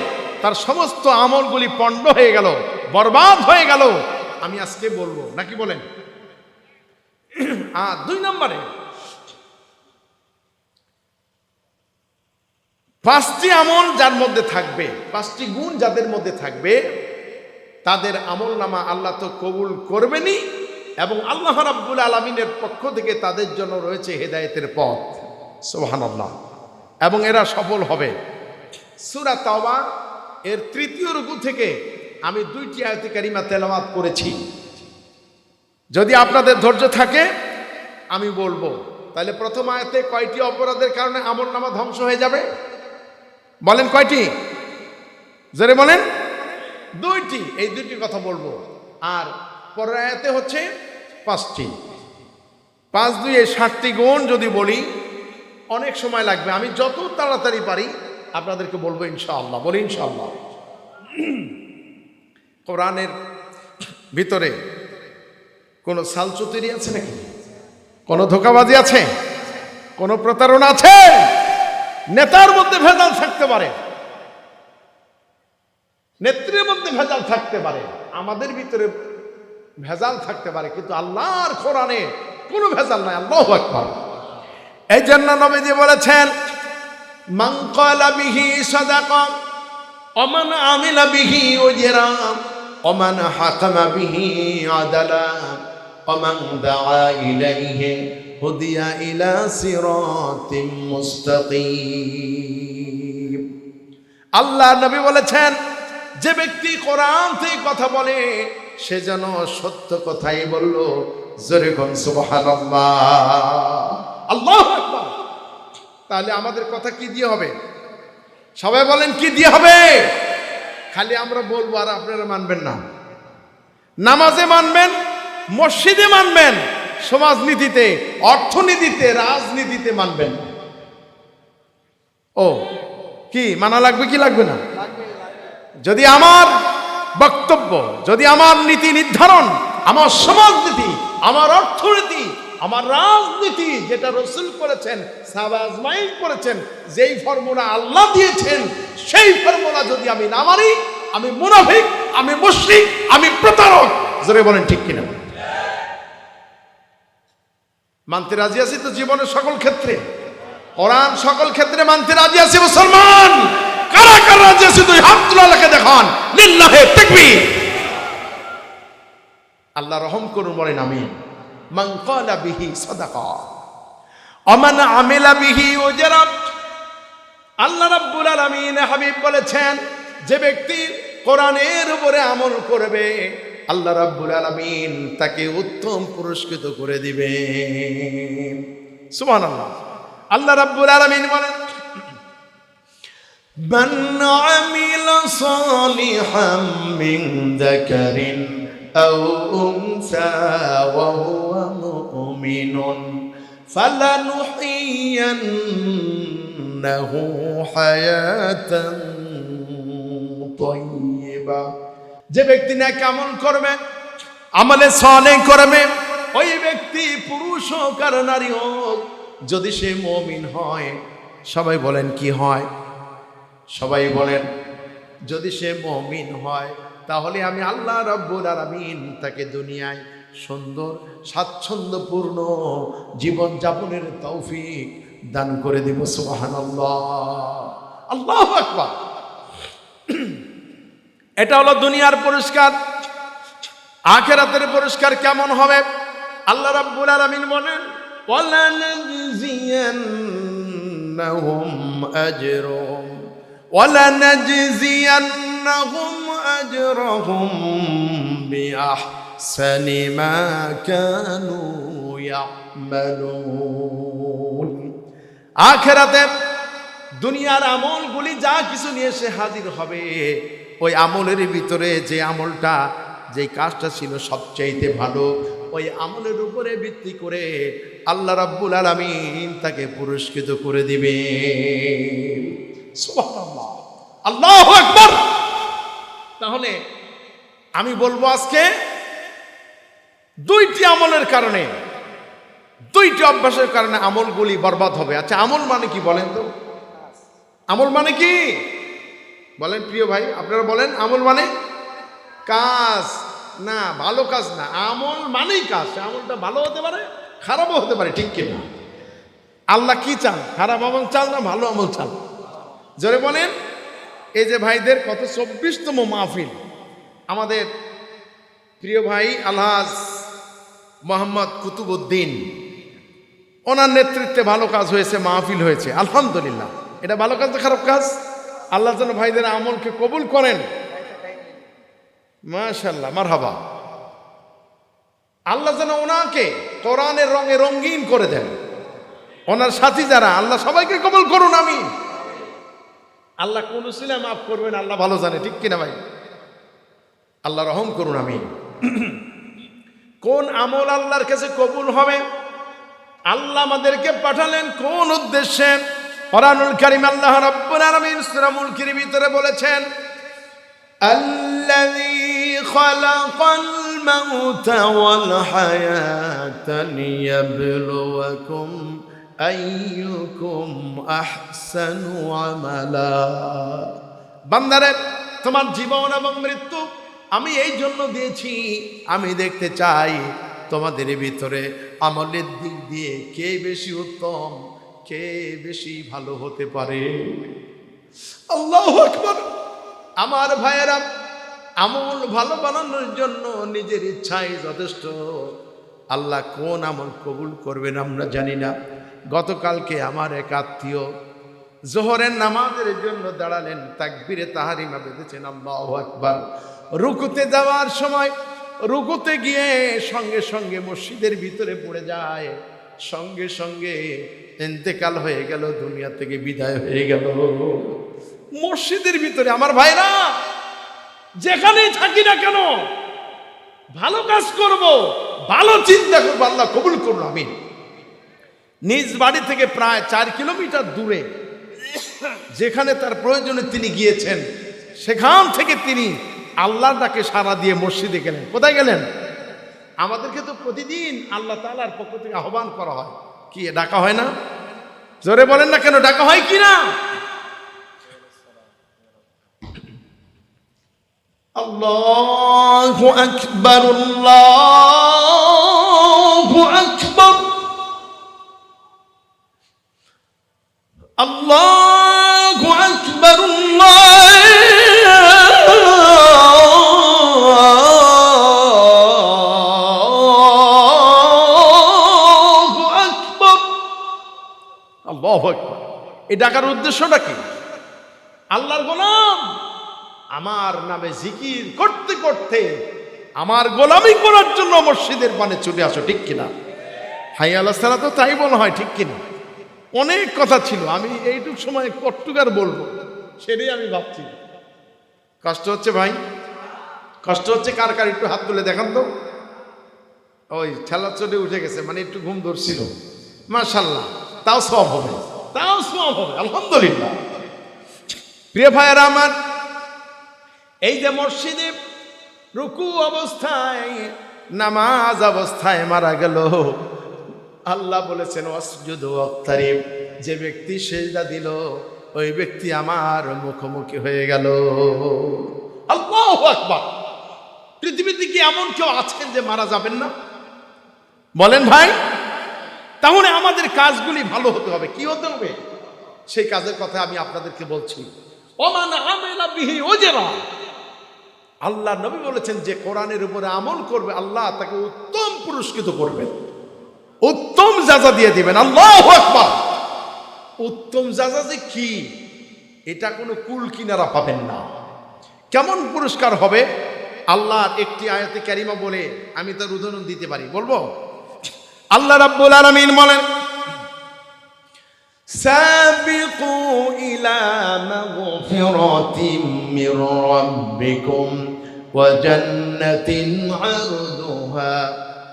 তার সমস্ত আমলগুলি পণ্ড হয়ে গেল, বরবাদ হয়ে গেল, আমি আজকে বলবো, নাকি বলেন? 2 নম্বরে 5টি আমল যার মধ্যে থাকবে, 5টি গুণ যাদের মধ্যে থাকবে, তাদের আমলনামা আল্লাহ তো কবুল করবেনই, এবং আল্লাহ রাব্বুল আলামিনের পক্ষ থেকে তাদের জন্য রয়েছে হেদায়েতের পথ। সুবহানাল্লাহ। এবং এরা সফল হবে। সূরা তাওবা এর 3য় রুকু থেকে আমি 2টি আয়াতে কারিমা তেলাওয়াত করেছি। যদি আপনাদের ধৈর্য থাকে আমি বলবো। তাহলে প্রথম আয়াতে কয়টি অপরাধের কারণে আমলনামা ধ্বংস হয়ে যাবে? বলেন কয়টি? জোরে বলেন। দুইটি, এই দুইটি কথা বলবো। আর পরের আয়াতে হচ্ছে 5টি। 5 2 60টি গুণ যদি বলি অনেক সময় লাগবে, আমি যত তাড়াতাড়ি পারি আপনাদেরকে বলবো ইনশাআল্লাহ। বলি ইনশাআল্লাহ। কোরআনের ভিতরে কোনো সালচুতুরি আছে নাকি? কোনো ধোঁকাবাজি আছে? কোনো প্রতারণা আছে? নেতার মধ্যে ভেজাল থাকতে পারে, নেত্রীর মধ্যে ভেজাল থাকতে পারে, আমাদের ভিতরে ভেজাল থাকতে পারে, কিন্তু আল্লাহর কোরআনে কোনো ভেজাল নাই। আল্লাহু আকবার। এই জন্য নবীজি বলেছেন, মান ক্বালা বিহি সাদাকা ওয়া মান আমিলা বিহি উজরা ওয়া মান হাকামা বিহি আদালা ওয়া মান দাআ ইলাইহি হুদিয়া ইলা সিরাতিম মুস্তাকিম। আল্লাহ নবী বলেছেন, যে ব্যক্তি কোরআন থেকে কথা বলে সে যেন সত্য কথাই বলল। জোরে কোন সুবহানাল্লাহ, আল্লাহু আকবার। তাহলে আমাদের কথা কি দিয়ে হবে? সবাই বলেন কি দিয়ে হবে? খালি আমরা বলবো আর আপনারা মানবেন না। নামাজে মানবেন, মসজিদে মানবেন, সমাজনীতিতে, অর্থনীতিতে, রাজনীতিতে মানবেন। ও কি মানা লাগবে কি লাগবে না? যদি আমার বক্তব্য, যদি আমার নীতি নির্ধারণ, আমার সমাজনীতি, আমার অর্থনীতি, আমার রাজনীতি যেটা রাসূল করেছেন, সাহাবা আজমাইন করেছেন, যেই ফর্মুলা আল্লাহ দিয়েছেন, সেই ফর্মুলা যদি আমি না মানি, আমি মুনাফিক, আমি মুশরিক, আমি প্রতারক। জোরে বলেন ঠিক কিনা? মানতে রাজি আছি তো জীবনের সকল ক্ষেত্রে, কোরআন সকল ক্ষেত্রে মানতে রাজি আছি। মুসলমান কারা কারা রাজি আছি? দুই হাত তুলে লেখে দেখান। লিল্লাহি তাকবীর। আল্লাহ রহম করুন, বলেন আমিন। মান ক্বালা বিহি সাদাকা ওয়া মান আমিলা বিহি উজরা। আল্লাহ রাব্বুল আলামিন হাবিব বলেছেন, যে ব্যক্তি কোরআনের উপরে আমল করবে আল্লাহ রাব্বুল আলামিন তাকে উত্তম পুরস্কৃত করে দিবেন। সুবহানাল্লাহ। আল্লাহ রাব্বুল আলামিন বলেন, মান আমিলা সালিহাম মিন যাকারিন আও উনসা ওয়া হুয়া মুমিনুন ফালানুহইয়ান্নাহু হায়াতান তাইয়্যিবা। যে ব্যক্তি নেক আমল করবে, আমলে সালেহ করবে, ওই ব্যক্তি পুরুষ হোক আর নারী হোক, যদি সে মুমিন হয়, সবাই বলেন কি হয়? সবাই বলেন, যদি সে মুমিন হয় তাহলে আমি আল্লাহ রাব্বুল আলামিন তাকে দুনিয়ায় সুন্দর স্বাচ্ছন্দ্যপূর্ণ জীবন যাপনের তৌফিক দান করে দিব। সুবহানাল্লাহ, আল্লাহু আকবার। এটা হলো দুনিয়ার পুরস্কার। আখিরাতের পুরস্কার কেমন হবে? আল্লাহ রাব্বুল আলামিন বলেন, ওয়ালা নাজজিয়ান্নাহুম আজরুহুম ওয়ালা নাজজিয়ান্নাহুম আজরহুম বিআহসানি মা কানু ইয়ামালুন। আখিরাতে দুনিয়ার আমলগুলি যা কিছু নিয়ে এসে হাজির হবে, ওই আমলের ভিতরে যে আমলটা, যে কাজটা ছিল সবচাইতে ভালো, ওই আমলের উপরে ভিত্তি করে আল্লাহ রাব্বুল আলামিন তাকে পুরস্কৃত করে দিবে। সুবহানাল্লাহ, আল্লাহু আকবার। তাহলে আমি বলবো আজকে দুইটি আমলের কারণে, দুইটি অভ্যাসের কারণে আমলগুলি বরবাদ হবে। আচ্ছা, আমল মানে কি বলেন তো? আমল মানে কি বলেন প্রিয় ভাই, আপনারা বলেন। আমল মানে কাজ না, ভালো কাজ না। আমল মানেই কাজ। আমলটা ভালো হতে পারে, খারাপও হতে পারে, ঠিক কিনা? আল্লাহ কি চান? খারাপ আমল চান না ভালো আমল চান? জোরে বলেন। এই যে ভাইদের কত 24তম মাহফিল, আমাদের প্রিয় ভাই আলহাজ মোহাম্মদ কুতুবউদ্দিন, ওনার নেতৃত্বে ভালো কাজ হয়েছে, মাহফিল হয়েছে, আলহামদুলিল্লাহ। এটা ভালো কাজ না খারাপ কাজ? আল্লাহ যেন ভাইদের আমলকে কবুল করেন। মাশাআল্লাহ, মারহাবা। আল্লাহ যেন ওনাকে কোরআনের রঙে রঙিন করে দেন। ওনার সাথী যারা, আল্লাহ সবাইকে কবুল করুন, আমিন। আল্লাহ কোন ছিলা মাফ করবেন আল্লাহ ভালো জানে, ঠিক কিনা ভাই? আল্লাহ রহম করুন। আমি কোন আমল আল্লাহর কাছে কবুল হবে? আল্লাহ আমাদেরকে পাঠালেন কোন উদ্দেশ্যে? কোরআনুল কারীম আল্লাহ রাব্বুল আলামিন সূরা মুলকের ভিতরে বলেছেন, আল্লাযী খালাকাল মাউতা ওয়াল হায়াতা লিয়াবলুয়াকুম আইয়ুকুম আহসানু আমালা। বান্দারে, তোমার জীবন এবং মৃত্যু আমি এই জন্য দিয়েছি, আমি দেখতে চাই তোমাদের ভিতরে আমলের দিক দিয়ে কে বেশি উত্তম, কে বেশি ভালো হতে পারে। আল্লাহু আকবার। আমার ভাইয়েরা, আমল ভালো বানানোর জন্য নিজের ইচ্ছাই যথেষ্ট। আল্লাহ কোন আমল কবুল করবেন আমরা জানি না। গতকালকে আমার এক আত্মীয় জোহরের নামাজের জন্য দাঁড়ালেন, তাকবীরে তাহারিমা বেঁধেছেন, আল্লাহু আকবার। রুকুতে যাওয়ার সময় রুকুতে গিয়ে সঙ্গে সঙ্গে মসজিদের ভিতরে পড়ে যায়, সঙ্গে সঙ্গে ইন্তেকাল হয়ে গেল, দুনিয়া থেকে বিদায় হয়ে গেল মসজিদের ভিতরে। আমার ভাইরা, যেখানেই থাকি না কেন ভালো কাজ করব, ভালো চিন্তা করবো, আল্লাহ কবুল করুন। আমিন। নিজ বাড়ি থেকে প্রায় 4 কিলোমিটার দূরে যেখানে তার প্রয়োজনে তিনি গিয়েছেন, সেখান থেকে তিনি আল্লাহর ডাকে সাড়া দিয়ে মসজিদে গেলেন। কোথায় গেলেন? আমাদেরকে তো প্রতিদিন আল্লাহ তাআলার পক্ষ থেকে আহ্বান করা হয়, কি ডাকা হয় না? জোরে বলেন না কেন, ডাকা হয় কি না? আল্লাহু আকবার, আল্লাহু আকবার, আল্লাহু আকবার, আল্লাহু আকবার, আল্লাহু আকবার। এই ডাকার উদ্দেশ্যটা কি? আল্লাহর গোলাম আমার নামে জিকির করতে করতে আমার গোলামি করার জন্য মসজিদের পানে ছুটে আসো, ঠিক কিনা? হাইয়া আলাস সালাত, তো তাই মনে হয়, ঠিক কিনা? অনেক কথা ছিল, আমি এইটুক সময় কট্টুকার বলবো, সেটাই আমি ভাবছি। কষ্ট হচ্ছে ভাই? কষ্ট হচ্ছে কার কার? একটু হাত তুলে দেখান তো। ওই ঠেলা চটে উঠে গেছে, মানে একটু ঘুম ধরছিল। মাশাআল্লাহ, তাও সওয়াব হবে, তাও সওয়াব হবে, আলহামদুলিল্লাহ। প্রিয় ভাইয়েরা আমার, এই যে মসজিদে রুকু অবস্থায়, নামাজ অবস্থায় মারা গেল, আল্লাহ বলেছেন ওয়াসজুদু ওয়াক্তারিব, যে ব্যক্তি সেজদা দিল ওই ব্যক্তি আমার মুখোমুখি হয়ে গেল। আল্লাহু আকবার। পৃথিবীতে কি এমন কেউ আছেন যে মারা যাবেন না? বলেন ভাই। তাহলে আমাদের কাজগুলি ভালো হতে হবে। কি হতে হবে? সেই কাজের কথা আমি আপনাদেরকে বলছি। ওমান আমিলা বিহি উজরা, আল্লাহ নবী বলেছেন যে কোরআনের উপরে আমল করবে আল্লাহ তাকে উত্তম পুরস্কৃত করবেন, উত্তম জাযা দিয়ে দিবেন। আল্লাহু আকবার। উত্তম জাযা যে কি, এটা কোনো কুল কিনারা পাবেন না। কেমন পুরস্কার হবে? আল্লাহর একটি আয়াতে কারিমা বলে আমি তার উদাহরণ দিতে পারি, বলবো? আল্লাহ রাব্বুল আলামিন বলেন, সাবিকু ইলা মাগফিরাতিম মির রাব্বিকুম ওয়া জান্নাতিন আরদুহা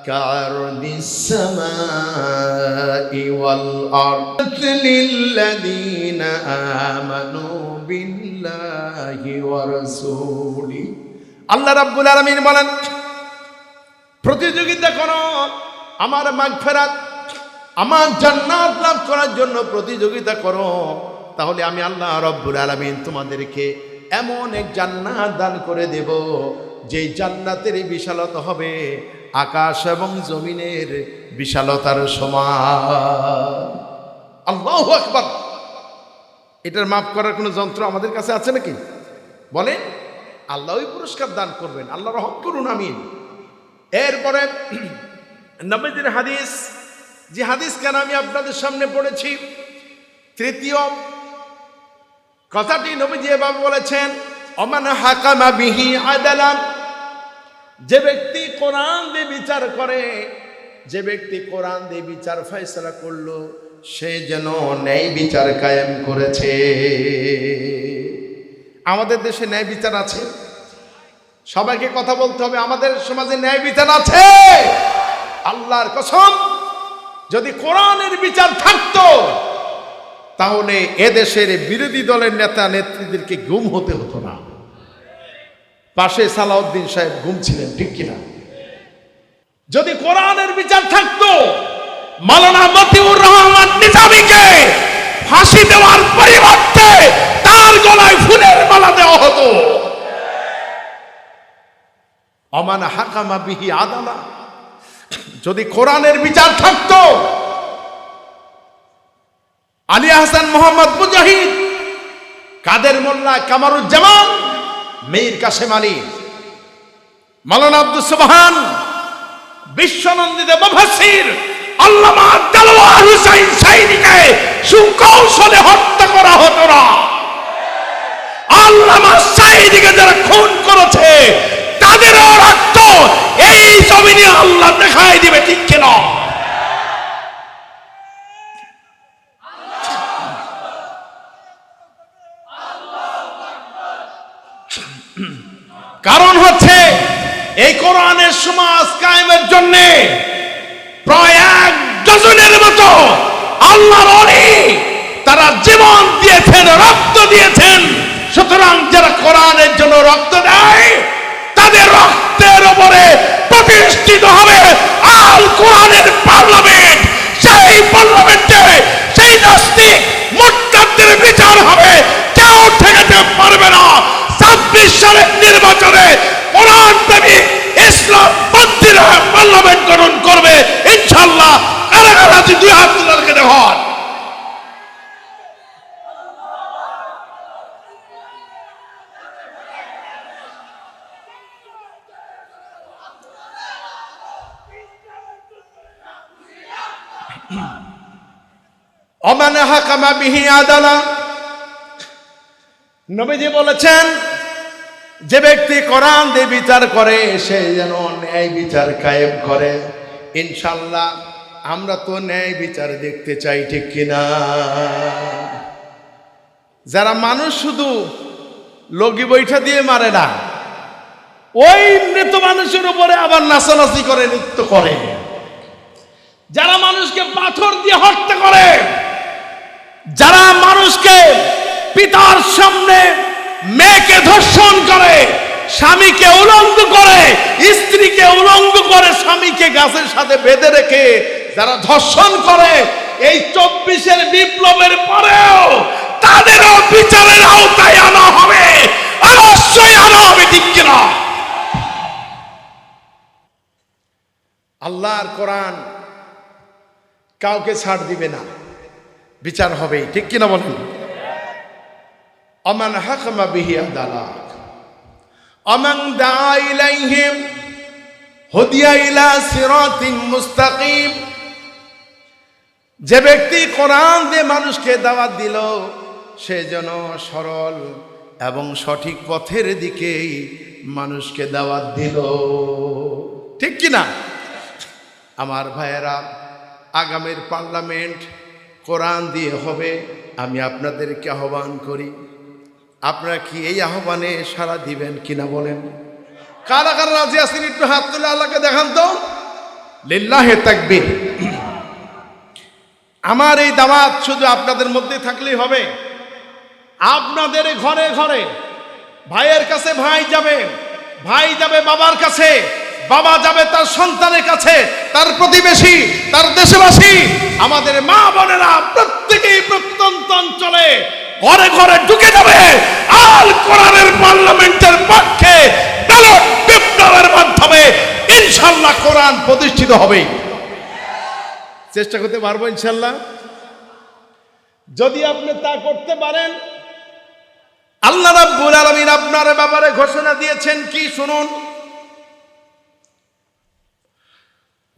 কা'আরদিস সামাই ওয়াল আরদ লিল্লাযীনা আমানু বিল্লাহি ওয়া রাসূলি। আল্লাহ রাব্বুল আলামিন বলেন, প্রতিযোগিতা করো আমার মাগফিরাত, আমার জান্নাত লাভ করার জন্য প্রতিযোগিতা করো, তাহলে আমি আল্লাহ রাব্বুল আলামিন তোমাদেরকে এমন এক জান্নাত দান করে দেব, যেই জান্নাতের বিশালতা হবে আকাশ এবং জমিনের বিশালতার সমান। আল্লাহু আকবার। এটার মাপ করার কোনো যন্ত্র আমাদের কাছে আছে নাকি? বলেন। আল্লাহই পুরস্কার দান করবেন, আল্লাহ রহম করুন। আমিন। এরপরে নবীজির হাদিস, যে হাদিস কেন আমি আপনাদের সামনে পড়েছি, তৃতীয় কথাটি নবীজি এভাবে বলেছেন, ওমান হাকামা বিহি আদালান, যে ব্যক্তি কোরআন দিয়ে বিচার করে, যে ব্যক্তি কোরআন দিয়ে বিচার ফয়সালা করলো, সে যেন ন্যায় বিচার কায়েম করেছে। আমাদের দেশে ন্যায় বিচার আছে? সবাইকে কথা বলতে হবে। আমাদের সমাজে ন্যায় বিচার আছে? আল্লাহর কসম, যদি কোরআনের বিচার থাকতো তাহলে এদেশের বিরোধী দলের নেতা নেত্রীদেরকে গুম হতে হতো না। পাশে সালাউদ্দিন সাহেব গুম ছিলেন, ঠিক কিনা? যদি কোরআনের বিচার থাকতো মাওলানা মতিউর রহমান নিজামীকে ফাঁসি দেওয়ার পরিবর্তে তার গলায় ফুলের মালা দেওয়া হতো। অমান হাকামা বিহি আদালা, যদি কোরআনের বিচার থাকতো আলী আহসান মোহাম্মদ মুজাহিদ, কাদের মোল্লা কামারুজ্জামান, মীর কাসেম আলী, মাওলানা আব্দুস সুবহান, বিশ্বনন্দিত মুফাসসির আল্লামা দেলওয়ার হোসেন সাইদিকে সুকৌশলে হত্যা করা হতো না। আল্লামা সাইদিকে যারা খুন করেছে তাদেরও রক্ত এই জমিনে আল্লাহ দেখাই দিবে, ঠিক কিনা? কারণ হচ্ছে এই কোরআনের সমাজ কায়েমের জন্য প্রায় 1 ডজনের মতো আল্লাহর ওলি তারা জীবন দিয়েছেন, রক্ত দিয়েছেন। সুতরাং যারা কোরআনের জন্য রক্ত দেয় তাদের রক্তের উপরে প্রতিষ্ঠিত হবে আল কোরআনের পার্লামেন্ট। সেই পার্লামেন্টে সেই নাস্তিক মুরতাদদের বিচার হবে, কেউ ঠেকাতে পারবে না। 26 সালের নির্বাচনে কোরআন প্রেমিক ইসলাম পন্থীরা পার্লামেন্ট গঠন করবে ইনশাআল্লাহ। কারাগার আছে 2 হাত তুলে দেখুন। ওমান হাকামা বিহি আদালা, নবীজি বলেছেন যে ব্যক্তি কোরআন দিয়ে বিচার করে সে যেন ন্যায় বিচার কায়েম করে। ইনশাআল্লাহ আমরা তো ন্যায় বিচার দেখতে চাই, ঠিক কিনা? যারা মানুষ শুধু লগি বৈঠা দিয়ে মারে না, ওই মৃত মানুষের উপরে আবার নাচানাচি করে, নৃত্য করে। যারা মানুষকে পাথর দিয়ে হত্যা করে, যারা মানুষকে পিতার সামনে মেয়েকে ধর্ষণ করে, স্বামীকে উলঙ্গ করে, স্ত্রীকে উলঙ্গ করে, স্বামীকে গাছের সাথে বেঁধে রেখে যারা ধর্ষণ করে, এই 24-এর বিপ্লবের পরেও তাদেরও বিচারের আওতায় আনা হবে, অবশ্যই আনা হবে, ঠিক কিনা? আল্লাহর কোরআন কাউকে ছাড় দিবে না, বিচার হবে, ঠিক কিনা বলেন? আমান হাকামা বিহি আদালা আমান দাআ ইলাইহিম হুদিয়া ইলা সিরাতিন মুস্তাকিম, যে ব্যক্তি কোরআন দিয়ে মানুষকে দাওয়াত দিল সে যেন সরল এবং সঠিক পথের দিকে মানুষকে দাওয়াত দিল, ঠিক কিনা? আমার ভাইয়েরা, আগামীর পার্লামেন্ট কোরআন দিয়ে হবে। আমি আপনাদেরকে আহ্বান করি, আপনারা কি এই আহ্বানে সাড়া দিবেন কিনা বলেন? কারা কারা রাজি আছেন একটু হাত তুলে আল্লাহকে দেখান তো। লিল্লাহে তাকবীর। আমার এই দাওয়াত শুধু আপনাদের মধ্যে থাকলেই হবে। আপনাদের ঘরে ঘরে ভাইয়ের কাছে ভাই যাবে, ভাই যাবে বাবার কাছে, বাবা যাবে তার সন্তানের কাছে, তার প্রতিবেশী, তার দেশবাসী, আমাদের মা বোনেরা প্রত্যেকেই প্রত্যন্ত অঞ্চলে ঘরে ঘরে ঢুকে যাবে আল কোরআনের পার্লামেন্টের পক্ষে ব্যালট পেপারের মাধ্যমে ইনশাআল্লাহ কোরআন প্রতিষ্ঠিত হবে। চেষ্টা করতে পারবো ইনশাআল্লাহ। যদি আপনি তা করতে পারেন, আল্লাহ রাব্বুল আলামিন আপনার ব্যাপারে ঘোষণা দিয়েছেন কি শুনুন।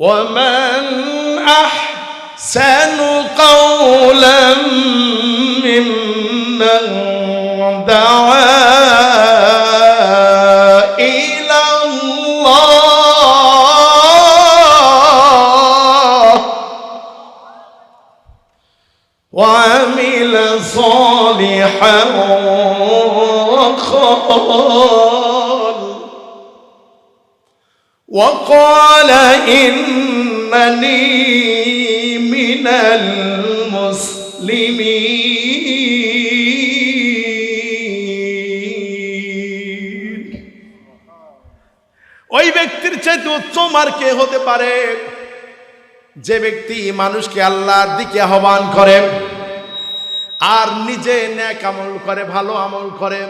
ومن أحسن قولا ممن دعا إلى الله وعمل صالحا وقال وقال إنني من المسلمين ওই ব্যক্তির চাইতে উত্তম আর কে হতে পারে যে ব্যক্তি মানুষকে আল্লাহর দিকে আহ্বান করে আর নিজে নেক আমল করে, ভালো আমল করে,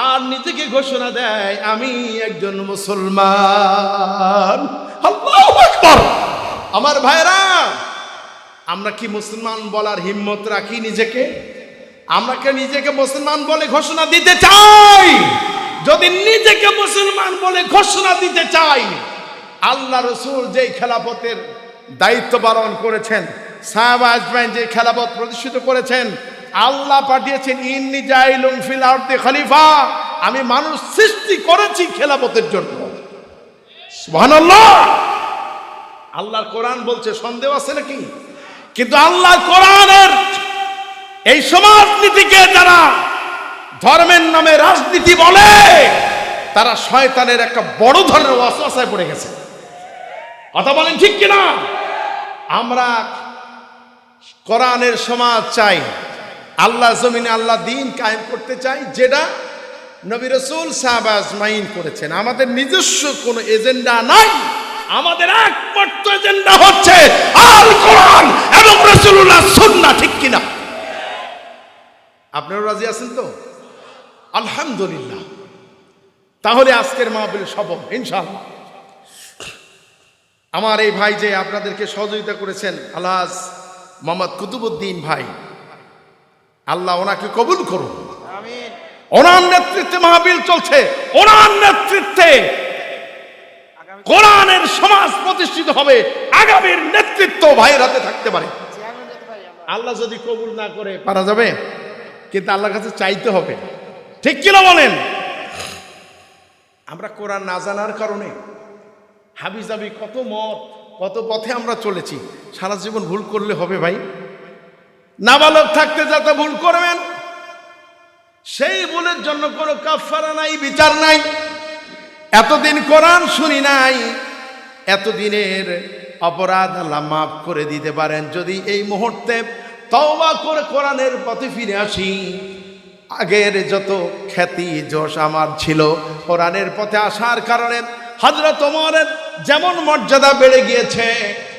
আর নিজেকে ঘোষণা দেয় আমি একজন মুসলমান। আল্লাহু আকবার। আমার ভাইরা, আমরা কি মুসলমান বলার হিম্মত রাখি নিজেকে? আমরা কি নিজেকে মুসলমান বলে ঘোষণা দিতে চাই? যদি নিজেকে মুসলমান বলে ঘোষণা দিতে চাই, আল্লাহ রাসূল যেই খেলাফতের দায়িত্ব পালন করেছেন, সাহাবা আজমাইন যে খেলাফত প্রতিষ্ঠিত করেছেন, আল্লাহ পাঠিয়েছেন ইন্নী জাইলুন ফিল আরদি খলিফা, আমি মানুষ সৃষ্টি করেছি খেলাফতের জন্য। সুবহানাল্লাহ। আল্লাহর কোরআন বলছে, সন্দেহ আছে নাকি? কিন্তু আল্লাহর কোরআনের এই সমাজনীতিকে যারা ধর্মের নামে রাজনীতি বলে, তারা শয়তানের একটা বড় ধরনের ওয়াসওয়াসায় পড়ে গেছে। কথা বলেন ঠিক কিনা? আমরা কোরআনের সমাজ চাই, আল্লাহ জমিনে আল্লাহ দ্বীন কায়েম করতে চাই, যেটা নবী রাসূল সাহাবা আজমাইন করেছেন। আমাদের নিজস্ব কোনো এজেন্ডা নাই, আমাদের একমাত্র এজেন্ডা হচ্ছে আল কোরআন এবং রাসূলুল্লাহর সুন্নাহ। ঠিক কিনা? আপনারা রাজি আছেন তো? আলহামদুলিল্লাহ। তাহলে আজকের মাহফিল সফল ইনশাআল্লাহ। আমার এই ভাই যে আপনাদেরকে সহযোগিতা করেছেন, আলহাজ মোহাম্মদ কুতুবউদ্দিন ভাই, আল্লাহ ওনাকে কবুল করুন। আমিন। ওনার নেতৃত্বে মাহফিল চলছে, ওনার নেতৃত্বে কোরআনের সমাজ প্রতিষ্ঠিত হবে, আগামীর নেতৃত্ব ভাইয়ের হাতে থাকতে পারে। আল্লাহ যদি কবুল না করে পারা যাবে, কিন্তু আল্লাহর কাছে চাইতে হবে। ঠিক কিনা বলেন? আমরা কোরআন না জানার কারণে হাবিজাবি কত মত, কত পথে আমরা চলেছি। সারা জীবন ভুল করলে হবে ভাই? নাবালক থাকতে যাতে ভুল করবেন, সেই ভুলের জন্য কোনো কাফারা নাই, বিচার নাই। এতদিন কোরআন শুনি নাই, এতদিনের অপরাধ আল্লাহ মাফ করে দিতে পারেন যদি এই মুহূর্তে তওবা করে কোরআনের পথে ফিরে আসি। আগের যত খ্যাতি যশ আমার ছিল, কোরআনের পথে আসার কারণে হযরত ওমরের যেমন মর্যাদা বেড়ে গিয়েছে,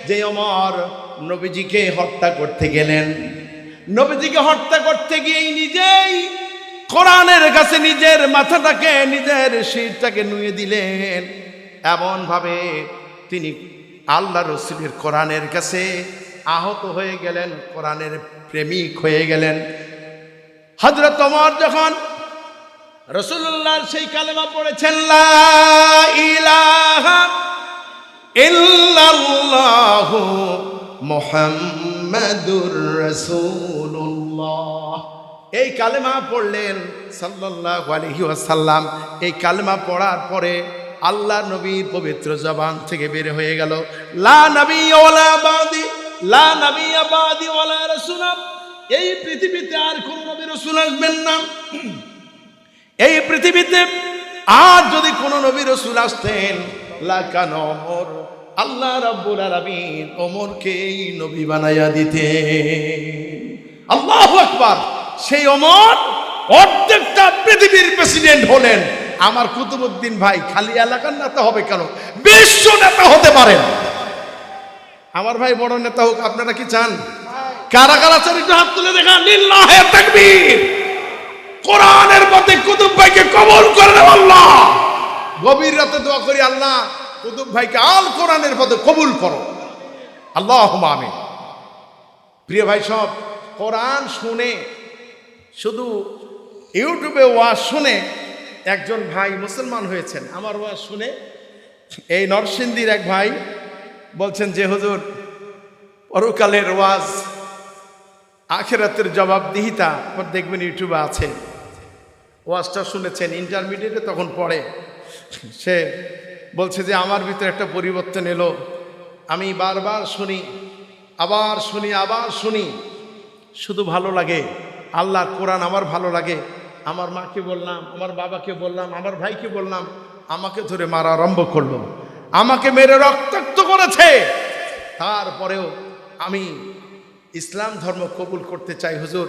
যে ওমর নবীজিকে হত্যা করতে গেলেন, নবীজিকে হত্যা করতে গিয়েই নিজেই কোরআনের কাছে নিজের মাথাটাকে, নিজের শিরটাকে নুয়ে দিলেন। এমন ভাবে তিনি আল্লাহ রাসূলের কোরআনের কাছে আহত হয়ে গেলেন, কোরআনের প্রেমিক হয়ে গেলেন। হযরত ওমর যখন রাসূলুল্লাহর সেই কালেমা পড়েছেন, লা ইলাহা ইল্লাল্লাহু মুহাম্মাদুর রাসূলুল্লাহ, এই কালেমা পড়লেন সাল্লাল্লাহু আলাইহি ওয়াসাল্লাম। এই কালেমা পড়ার পরে আল্লাহ নবীর পবিত্র জবান থেকে বের হয়ে গেল, লা নাবিয়্যা ওয়ালা বাদি, লা নাবিয়্যা বাদি ওয়ালা রাসূল। এই পৃথিবীতে আর কোন নবী রাসূল আসবেন না। এই পৃথিবীতে আর যদি কোন নবী রাসূল আসতেন, লাকানা ওমর, আল্লাহ রাব্বুল আলামিন ওমরকে এই নবী বানায়া দিতেন। আল্লাহু আকবার। সেই ওমর অর্ধেকটা পৃথিবীর প্রেসিডেন্ট হলেন। আমার কুতুবউদ্দিন ভাই খালি এলাকার নেতা হবে কেন, বিশ্ব নেতা হতে পারেন। আমার ভাই বড় নেতা হোক, আপনারা কি চান? কারা কারা চান একটু হাত তুলে দেখান। লিল্লাহি তাকবীর। কোরআনের পথে কুতুব ভাইকে কবুল করে দেন আল্লাহ। গভীর রাতে দোয়া করি, আল্লাহ কুতুব ভাইকে আল কোরআনের পথে কবুল করো, আল্লাহুম্মা আমিন। প্রিয় ভাই সব, কোরআন শুনে, শুধু ইউটিউবে ওয়াজ শুনে একজন ভাই মুসলমান হয়েছেন। আমার ওয়াজ শুনে এই নরসিংদীর এক ভাই বলছেন যে হুজুর, পরকালের ওয়াজ, আখিরাতের জবাবদিহিতা দেখবেন ইউটিউবে আছে। ওয়াজটা শুনেছেন, ইন্টারমিডিয়েটে তখন পড়ে। সে বলছে যে আমার ভিতরে একটা পরিবর্তন এলো। আমি বারবার শুনি, আবার শুনি, আবার শুনি, শুধু ভালো লাগে। আল্লাহর কোরআন আমার ভালো লাগে। আমার মাকে বললাম, আমার বাবাকে বললাম, আমার ভাইকে বললাম, আমাকে ধরে মারা আরম্ভ করলো। আমাকে মেরে রক্তাক্ত করেছে, তারপরেও আমি ইসলাম ধর্ম কবুল করতে চাই হুজুর।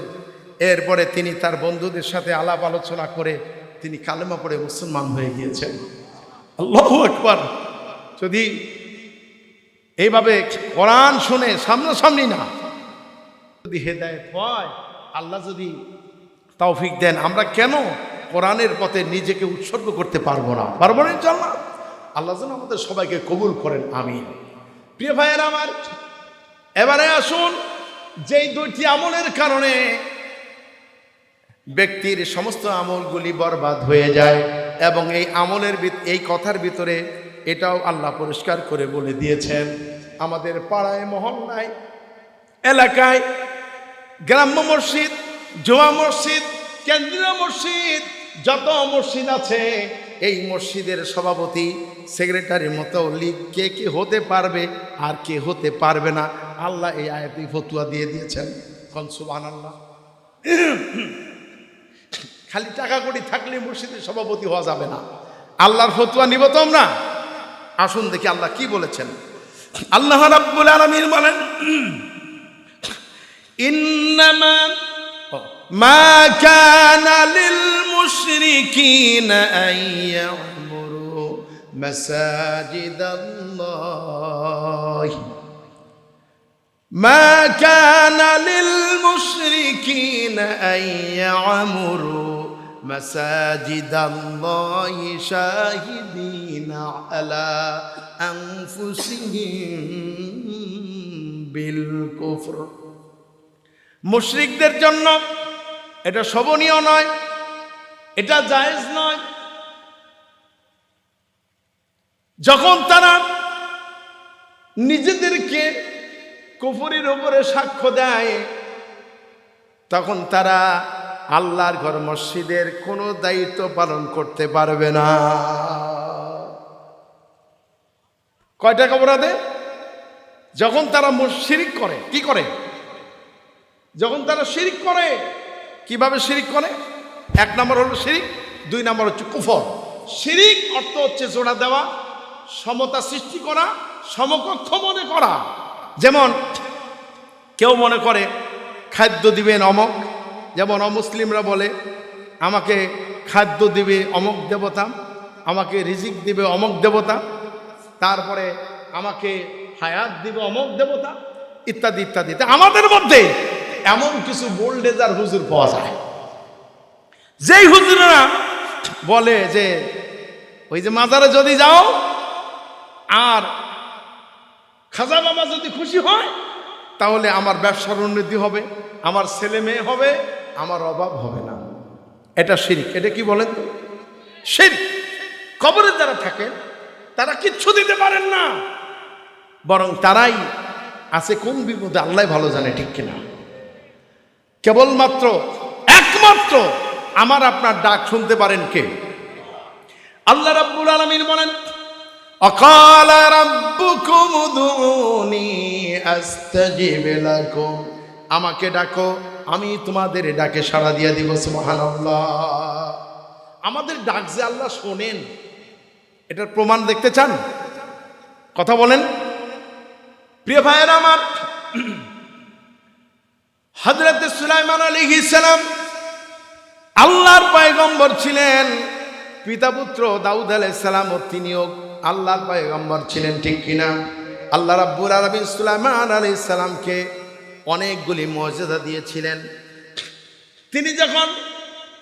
এরপরে তিনি তার বন্ধুদের সাথে আলাপ আলোচনা করে তিনি কালেমা পড়ে মুসলমান হয়ে গিয়েছেন। আল্লাহু আকবার। যদি এইভাবে কোরআন শুনে সামনাসামনি না, যদি হেদায়েত হয়, আল্লাহ যদি তৌফিক দেন, আমরা কেন কোরআনের পথে নিজেকে উৎসর্গ করতে পারবো না? পারবো না ইনশাআল্লাহ। আল্লাহ যেন আমাদের সবাইকে কবুল করেন, আমিন। প্রিয় ভাইয়েরা আমার, এবারে আসুন, যেই দুইটি আমলের কারণে ব্যক্তির সমস্ত আমলগুলি বরবাদ হয়ে যায়, এবং এই আমলের এই কথার ভিতরে এটাও আল্লাহ পরিষ্কার করে বলে দিয়েছেন। আমাদের পাড়ায়, মহল্লায়, এলাকায়, গ্রাম্য মসজিদ, জুমা মসজিদ, কেন্দ্রীয় মসজিদ, যত মসজিদ আছে, এই মসজিদের সভাপতি, সেক্রেটারি, মুতাওয়াল্লি কে কে হতে পারবে আর কে হতে পারবে না, আল্লাহ এই আয়াতে ফতোয়া দিয়ে দিয়েছেন। সুবহানাল্লাহ। খালি টাকা কড়ি থাকলে মসজিদের সভাপতি হওয়া যাবে না। আল্লাহর ফতোয়া নিব তো আমরা। আসুন দেখি আল্লাহ কি বলেছেন। আল্লাহ রাব্বুল আলামিন বলেন, ইন্নামা মা কানা লিল মুশরিকিনা আন ইয়া'মুরু মাসাজিদাল্লাহ, মা কানা লিল মুশরিকিনা আন ইয়া'মুরু মাসাজিদাল্লাহি শাহিদিনা আলা আনফুসিহিম বিল কুফর। মুশরিকদের জন্য এটা শোভনীয় নয়, এটা জায়েজ নয়, যখন তারা নিজেদেরকে কুফরের উপরে সাক্ষ্য দেয়, তখন তারা আল্লাহর ঘর মসজিদের কোনো দায়িত্ব পালন করতে পারবে না। কয়টা অপরাধে? যখন তারা শিরিক করে। কি করে? যখন তারা শিরিক করে। কিভাবে শিরিক করে? এক নম্বর হলো শিরিক, দুই নম্বর হচ্ছে কুফর। শিরিক অর্থ হচ্ছে জোড়া দেওয়া, সমতা সৃষ্টি করা, সমকক্ষ মনে করা। যেমন কেউ মনে করে খাদ্য দিবেন অমক, যেমন অমুসলিমরা বলে আমাকে খাদ্য দিবে অমক দেবতা, আমাকে রিজিক দিবে অমক দেবতা, তারপরে আমাকে হায়াত দিবে অমক দেবতা, ইত্যাদি ইত্যাদি। আমাদের মধ্যে এমন কিছু বোল্ডেজার হুজুর পাওয়া যায়, যেই হুজুরেরা বলে যে ওই যে মাজারে যদি যাও আর খাজা বাবা যদি খুশি হয় তাহলে আমার ব্যবসার উন্নতি হবে, আমার ছেলে মেয়ে হবে, আমার অভাব হবে না। এটা শিরক। এটা কি বলেন? শিরক। কবরে যারা থাকেন তারা কিচ্ছু দিতে পারেন না, বরং তারাই আছে কোন বিপদে আল্লাহ ভালো জানে, ঠিক কিনা? কেবলমাত্র একমাত্র আমার আপনার ডাক শুনতে পারেন কে? আল্লাহ রাব্বুল আলামিন বলেন, আকালা রাব্বুকুম উদউনি আস্তাজিব লাকুম, আমাকে ডাকো আমি তোমাদের ডাকে সাড়া দিয়ে দিব। সুবহানাল্লাহ। আমাদের ডাক যে আল্লাহ শোনেন, এটার প্রমাণ দেখতে চান? কথা বলেন। প্রিয় ভাইয়েরা আমার, হযরত সুলাইমান আলাইহিস সালাম আল্লাহর পয়গম্বর ছিলেন। পিতা পুত্র দাউদ আলাইহিস সালাম ও তিনিও আল্লাহর পয়গম্বর ছিলেন, ঠিক কিনা? আল্লাহ রাব্বুল আলামিন সুলাইমান আলাইহিস সালামকে অনেকগুলি মুজিজা দিয়েছিলেন। তিনি যখন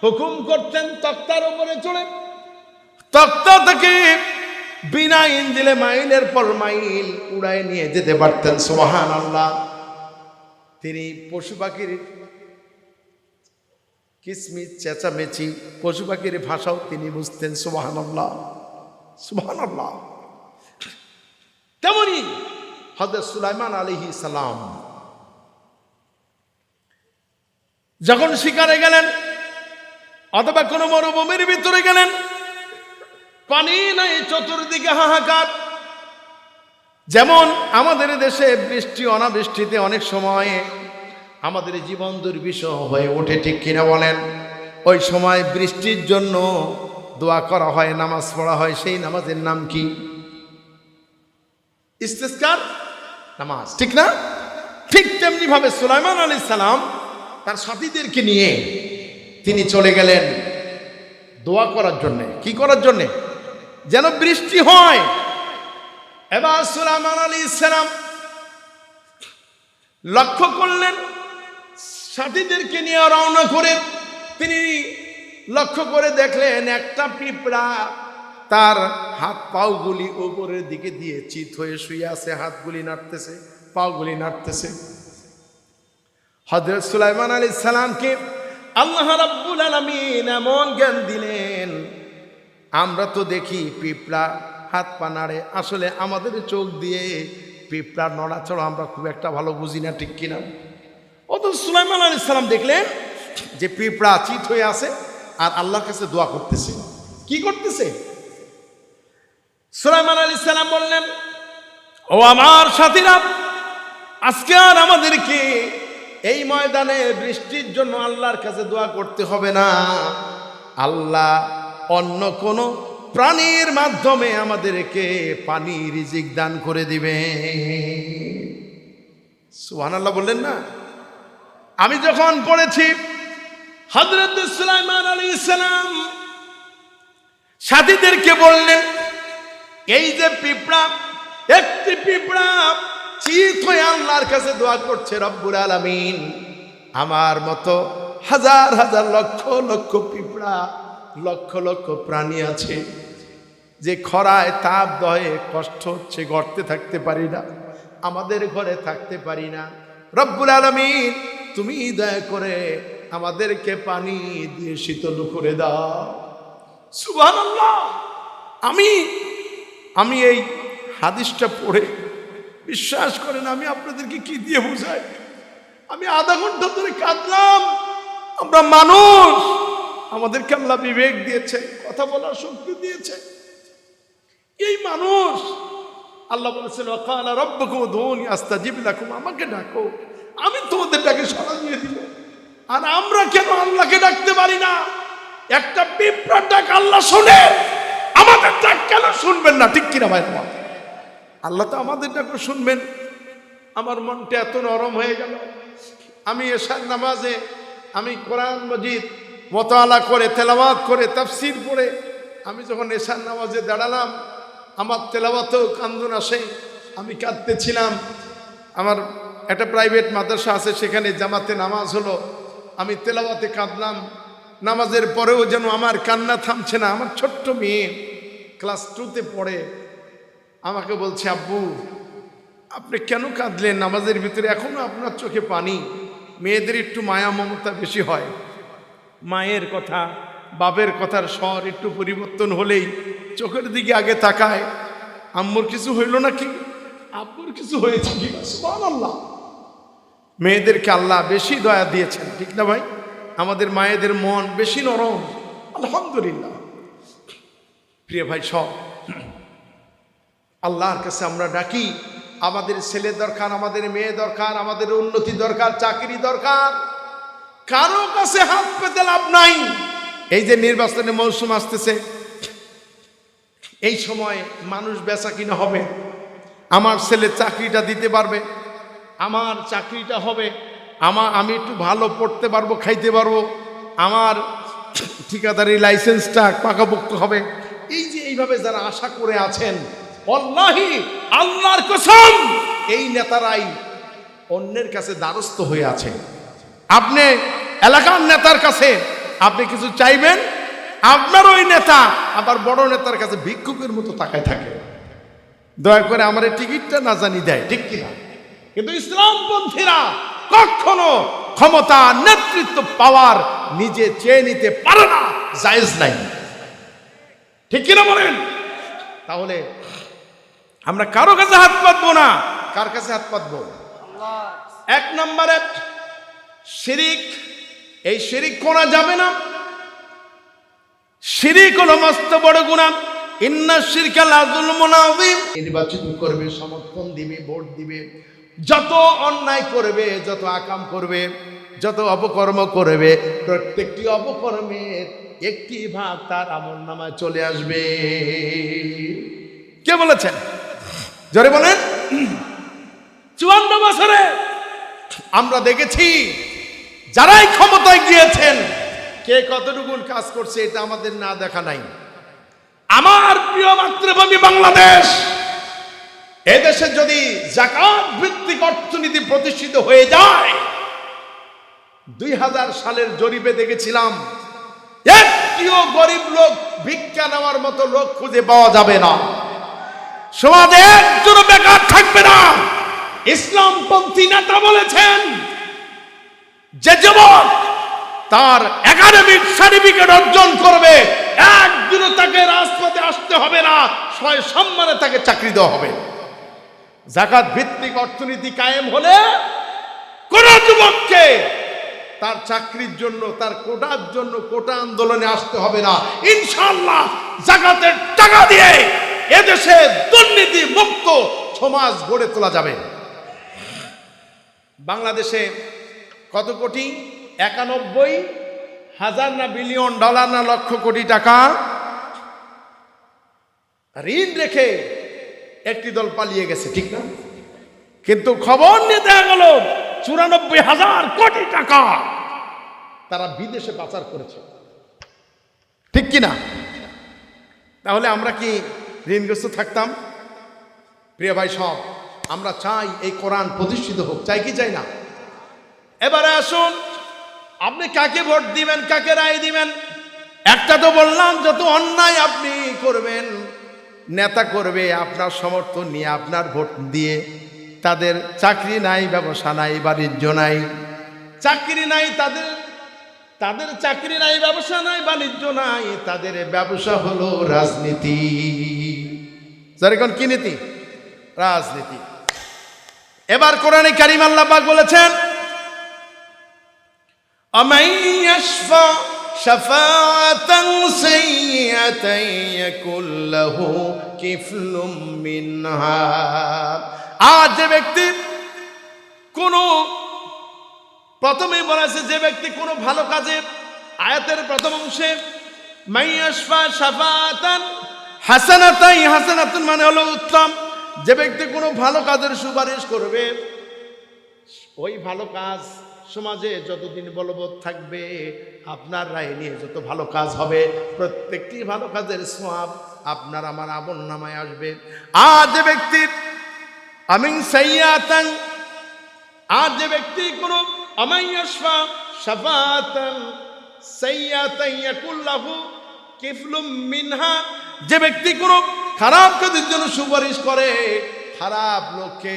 হুকুম করতেন তক্তার উপরে চড়ে, তক্তা থেকে বিনা ইঞ্জিলে মাইলের পর মাইল উড়ায় নিয়ে যেতে পারতেন। সুবহানাল্লাহ। তিনি পশু পাখির কিসমিস চেঁচামেচি, পশু পাখির ভাষাও তিনি বুঝতেন। সুবহানাল্লাহ, সুবহানাল্লাহ। তেমনি হযরত সুলাইমান আলাইহিস সালাম যখন শিকারে গেলেন অথবা কোনো মরুভূমির ভিতরে গেলেন, পানি নাই, চতুর্দিকে হাহাকার। যেমন আমাদের দেশে বৃষ্টি অনাবৃষ্টিতে অনেক সময় আমাদের জীবন দুর্বিষহ হয়ে ওঠে, ঠিক কিনা বলেন? ওই সময় বৃষ্টির জন্য দোয়া করা হয়, নামাজ পড়া হয়। সেই নামাজের নাম কি? ইস্তেসকার নামাজ, ঠিক না? ঠিক তেমনি ভাবে সুলাইমান আলাইহিস সালাম তার সাথীদেরকে নিয়ে তিনি চলে গেলেন দোয়া করার জন্য। কি করার জন্য? যেন বৃষ্টি হয়। এবার সুলাইমান আলাইহিস সালাম লক্ষ্য করলেন, সাথীদেরকে নিয়ে রওনা করে তিনি লক্ষ্য করে দেখলেন একটা পিঁপড়া তার হাত পাগুলি উপরের দিকে দিয়ে চিত হয়ে শুয়ে আছে, হাতগুলি নাড়তেছে, পাগুলি নাড়তেছে। হযরত সুলাইমান আলাইহিস সালামকে আল্লাহ রাব্বুল আলামিন এমন জ্ঞান দিলেন, আমরা তো দেখি পিঁপড়া হাত পা নাড়ে, আসলে আমাদের চোখ দিয়ে পিঁপড়ার নড়াচড়া আমরা খুব একটা ভালো বুঝি না, ঠিক কিনা? অথচ সুলাইমান আলাইহিস সালাম দেখলেন যে পিঁপড়া চিত হয়ে আছে আর আল্লাহর কাছে দোয়া করতেছে। কি করতেছে? সুলাইমান আলাইহিস সালাম বললেন, ও আমার সাথীরা, আজকে আর আমাদেরকে এই ময়দানে বৃষ্টির জন্য আল্লাহর কাছে দোয়া করতে হবে না। আল্লাহ অন্য কোন প্রাণীর মাধ্যমে আমাদেরকে পানি রিজিক দান করে দিবে। সুবহানাল্লাহ বললেন না? আমি যখন পড়েছি হযরত সুলাইমান আলাইহিস সালাম সাথীদেরকে বললেন, এই যে পিঁপড়া, একটি পিঁপড়া চিত হয়ে আল্লাহর কাছে দোয়া করছে রব্বুল আলামিন, আমার মতো হাজার হাজার লক্ষ লক্ষ পিঁপড়া, লক্ষ লক্ষ প্রাণী আছে যে খরায় তাপ দয়ে কষ্ট হচ্ছে, গর্তে থাকতে পারি না, আমাদের ঘরে থাকতে পারি না। রব্বুল আলামিন তুমি দয়া করে আমাদেরকে পানি দিয়ে শীতল করে দাও। সুবহানাল্লাহ। আমি এই হাদিসটা পড়ে, বিশ্বাস করেন আমি আপনাদেরকে কি দিয়ে বোঝাই, আমি আধা ঘন্টা ধরে কাঁদলাম। আমরা মানুষ, আমাদেরকে আল্লাহ বিবেক দিয়েছে, কথা বলার শক্তি দিয়েছে। এই মানুষ, আল্লাহ বলেছেন ওয়াকালা রাব্বুকুম উদউনি আস্তাজিব লাকুম, আমাকে ডাকো আমি তোমাদের ডাকে সাড়া দিয়ে দিব। আর আমরা কেন আল্লাহকে ডাকতে পারি না? একটা পিঁপড়ার ডাক আল্লাহ শুনে, আমাদের ডাক কেন শুনবেন না? ঠিক কিনা ভাই? আল্লাহ তো আমাদের ডাকও শুনবেন। আমার মনটা এত নরম হয়ে গেল। আমি এশার নামাজে আমি কোরআন মজিদ মোতালা করে, তেলাওয়াত করে, তাফসীর পড়ে আমি যখন এশার নামাজে দাঁড়ালাম, আমার তেলাওয়াতেও কান্দন আসে। আমি কাঁদতেছিলাম। আমার একটা প্রাইভেট মাদ্রাসা আছে, সেখানে জামাতে নামাজ হলো, আমি তেলাওয়াতে কাঁদলাম। নামাজের পরেও যেন আমার কান্না থামছে না। আমার ছোট্ট মেয়ে ক্লাস 2তে পড়ে, আমাকে বলছে, আব্বু আপনি কেন কাঁদলেন নামাজের ভিতরে? এখনো আপনার চোখে পানি। মেয়েদের একটু মায়া মমতা বেশি হয়। মায়ের কথা, বাপের কথার স্বর একটু পরিবর্তন হলেই চোখের দিকে আগে তাকায়। আম্মুর কিছু হইল নাকি, আব্বুর কিছু হয়েছে কি? সুবহানাল্লাহ। মেয়েদেরকে আল্লাহ বেশি দয়া দিয়েছেন, ঠিক না ভাই? আমাদের মায়েদের মন বেশি নরম, আলহামদুলিল্লাহ। প্রিয় ভাই, সব আল্লাহর কাছে আমরা ডাকি। আমাদের ছেলে দরকার, আমাদের মেয়ে দরকার, আমাদের উন্নতি দরকার, চাকরি দরকার। কারো কাছে হাত পেতে লাভ নাই। এই যে নির্বাচনের মৌসুম আসতেছে, এই সময় মানুষ বেচা কিনা হবে। আমার ছেলে চাকরিটা দিতে পারবে, আমার চাকরিটা হবে, আমি একটু ভালো পড়তে পারবো, খাইতে পারবো, আমার ঠিকাদারি লাইসেন্সটা পাকাপোক্ত হবে। এই যে এইভাবে যারা আশা করে আছেন, ওয়াল্লাহি আল্লাহর কসম, এই নেতারাই অন্যের কাছে দ্বারস্থ হয়ে আছে। আপনি এলাকার নেতার কাছে আপনি কিছু চাইবেন, আপনার ওই নেতা আবার বড় নেতার কাছে ভিক্ষুকের মতো তাকায় থাকে, দয়া করে আমার টিকিটটা না জানি দেয়, ঠিক কিনা? কিন্তু ইসলামপন্থীরা কখনো ক্ষমতা, নেতৃত্ব পাওয়ার নিজে চেয়ে নিতে পারে না, জায়েজ নাই, ঠিক কিনা বলেন? তাহলে আমরা কারো কাছে হাত পাতবো না। কার কাছে হাত পাতবো? এক নম্বরে শিরিক। এই শিরিক করা যাবে না। শিরিক হলো মস্ত বড় গুনাহ। ইন্না শিরকা লাযুলমুন আযীম। নির্বাচিত করবে, সমর্থন দিবে, ভোট দিবে, যত অন্যায় করবে, যত আকাম করবে, যত অপকর্ম করবে, প্রত্যেকটি অপকর্মের একটি ভাগ তার আমলনামায় চলে আসবে। কে বলেছেন? জোরে বলেন। 54 বছরে আমরা দেখেছি যারাই ক্ষমতায় গিয়েছেন কে কতটুকুন কাজ করছে এটা আমাদের না দেখা নাই। আমার প্রিয় মাতৃভূমি বাংলাদেশ, এদেশে যদি যাকাত ভিত্তিক অর্থনীতি প্রতিষ্ঠিত হয়ে যায়, 2000 সালের জরিপে দেখেছিলাম একটিও গরিব লোক, ভিক্ষা নেওয়ার মতো লোক খুঁজে পাওয়া যাবে না। সমাজে একজনও বেকার থাকবে না। ইসলামপন্থী নেতা বলেছেন যে যুবক তার একাডেমিক সার্টিফিকেট অর্জন করবে, একদিনও তাকে রাজপথে আসতে হবে না, সয় সম্মানে তাকে চাকরি দেওয়া হবে। যাকাত ভিত্তিক অর্থনীতি কায়েম হলে কোন যুবককে তার চাকরির জন্য, তার কোটার জন্য কোটা আন্দোলনে আসতে হবে না। ইনশাআল্লাহ যাকাতের টাকা দিয়ে এদেশে দুর্নীতি মুক্ত সমাজ গড়ে তোলা যাবে। বাংলাদেশে কত কোটি? 91,000 না বিলিয়ন ডলার না লক্ষ কোটি টাকা ঋণ রেখে একটি দল পালিয়ে গেছে, ঠিক না? কিন্তু খবর নিয়ে দেখা গেল 94,000 কোটি টাকা তারা বিদেশে পাচার করেছে, ঠিক কিনা? তাহলে আমরা কি ঋণগ্রস্ত থাকতাম? প্রিয় ভাই সব, আমরা চাই এই কোরআন প্রতিষ্ঠিত হোক, চাই কি চাই না? এবারে আসুন, আপনি কাকে ভোট দিবেন, কাকে রায় দিবেন? একটা তো বললাম, যত অন্যায় আপনি করবেন নেতা করবে আপনার সমর্থন নিয়ে, আপনার ভোট দিয়ে। তাদের চাকরি নাই, ব্যবসা নাই, বাণিজ্য নাই, চাকরি নাই, তাদের চাকরি নাই, ব্যবসা নাই, বাণিজ্য নাই, তাদের ব্যবসা হলো রাজনীতি। যেরকম কি নীতি? রাজনীতি। এবার কোরআনে কারীম আল্লাহ পাক বলেছেন, আমান ইয়াশফা শাফাআতান সাইয়্যাতান ইয়াকুল লাহু কিফলুম মিনহা। আর যে ব্যক্তি কোন, প্রথমেই বলেছে যে ব্যক্তি কোনো ভালো কাজে, আয়াতের প্রথম অংশে মান ইয়াশফা শাফাআতান হাসানাতান, হাসানাতুন মানে হলো উত্তম। যে ব্যক্তি কোনো ভালো কাজের সুপারিশ করবে, ওই ভালো কাজ সমাজে যতদিন বলবৎ থাকবে, আপনার রায় নিয়ে যত ভালো কাজ হবে, প্রত্যেকটি ভালো কাজের সওয়াব আপনার আমার আমল নামায় আসবে। আর যে ব্যক্তি আমিন সাইয়াতান, আর যে ব্যক্তি কোনো আমাইয়াশফা শাফাআতান সাইয়াতান ইয়াকুল লাহু কিফলুম মিনহা, যে ব্যক্তি কোনো খারাপ কাজের জন্য সুপারিশ করে, খারাপ লোককে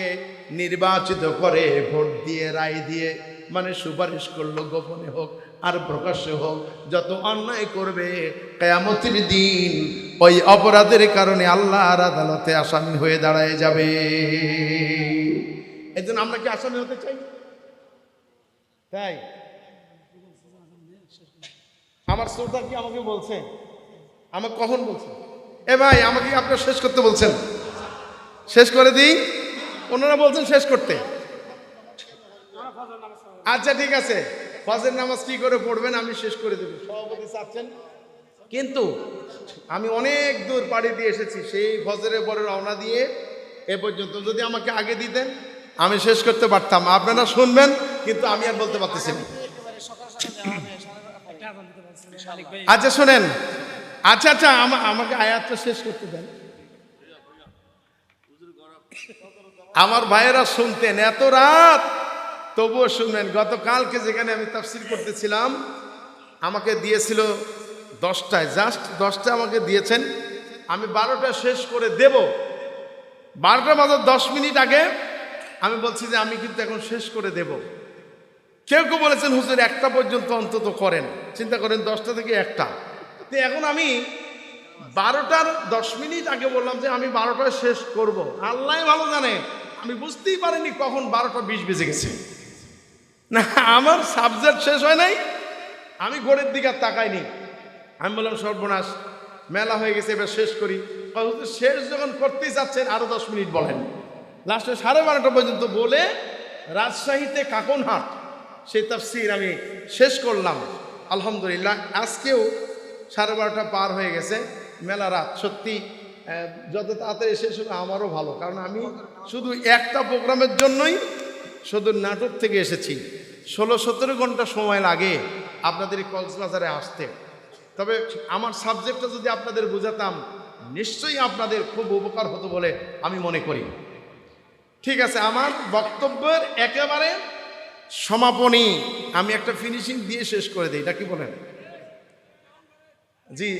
নির্বাচিত করে ভোট দিয়ে, রায় দিয়ে, মানে সুপারিশ করলো, গোপনে হোক আর প্রকাশ্যে হোক, যত অন্যায় করবে কিয়ামতের দিন ওই অপরাধের কারণে আল্লাহর আদালতে আসামি হয়ে দাঁড়ায় যাবে। এই জন্য আমরা কি আসামি হতে চাই? তাই আমার শ্রোতা কি আমাকে বলছে, আমাকে কখন বলছে, এ ভাই আমাকে আপনার শেষ করতে বলছেন, শেষ করে দিই? ওনারা বলছেন শেষ করতে। আচ্ছা ঠিক আছে, ফজর নামাজ কি করে পড়বেন আমি শেষ করে দেব, সভাপতি চাচ্ছেন। কিন্তু আমি অনেক দূর পাড়ি দিয়ে এসেছি, সেই ফজরের পরে রওনা দিয়ে এ পর্যন্ত। যদি আমাকে আগে দিতেন আমি শেষ করতে পারতাম, আপনারা শুনবেন, কিন্তু আমি আর বলতে পারতেছি না। আচ্ছা শোনেন, আচ্ছা আচ্ছা আমাকে আয়াতটা শেষ করতে দেন। আমার ভাইয়েরা শুনতেন এত রাত, তবুও শুনবেন। গতকালকে যেখানে আমি তাফসীর করতেছিলাম, আমাকে দিয়েছিল 10টায়, জাস্ট 10টায় আমাকে দিয়েছেন, আমি 12টা শেষ করে দেব। 12টা বাজার 10 মিনিট আগে আমি বলছি যে আমি কিন্তু এখন শেষ করে দেব। কেউ কেউ বলেছেন হুজুর 1টা পর্যন্ত অন্তত করেন, চিন্তা করেন 10টা থেকে 1টা। তো এখন আমি 12টার 10 মিনিট আগে বললাম যে আমি 12টায় শেষ করব। আল্লাহ ভালো জানে, আমি বুঝতেই পারিনি কখন 12টা 20 বেজে গেছে। না, আমার সাবজেক্ট শেষ হয় নাই, আমি ঘড়ির দিকে আর তাকাইনি। আমি বললাম সর্বনাশ, মেলা হয়ে গেছে, এবার শেষ করি। শেষ যখন করতেই যাচ্ছেন আরো 10 মিনিট বলেন। লাস্টে 12:30 পর্যন্ত বলে রাজশাহীতে কাকনহাট সেই তাফসীর আমি শেষ করলাম আলহামদুলিল্লাহ। আজকেও 12:30 পার হয়ে গেছে, মেলা রাত। সত্যি যত তাড়াতাড়ি শেষ হবে আমারও ভালো, কারণ আমি শুধু একটা প্রোগ্রামের জন্যই শুধু নাটক থেকে এসেছি। 16-17 ঘন্টা সময় লাগে আপনাদের এই কক্সবাজারে আসতে। তবে আমার সাবজেক্টটা যদি আপনাদের বোঝাতাম নিশ্চয়ই আপনাদের খুব উপকার হতো বলে আমি মনে করি। ঠিক আছে, আমার বক্তব্যের একেবারে সমাপনী আমি একটা ফিনিশিং দিয়ে শেষ করে দিই, এটা কি বলেন? জি,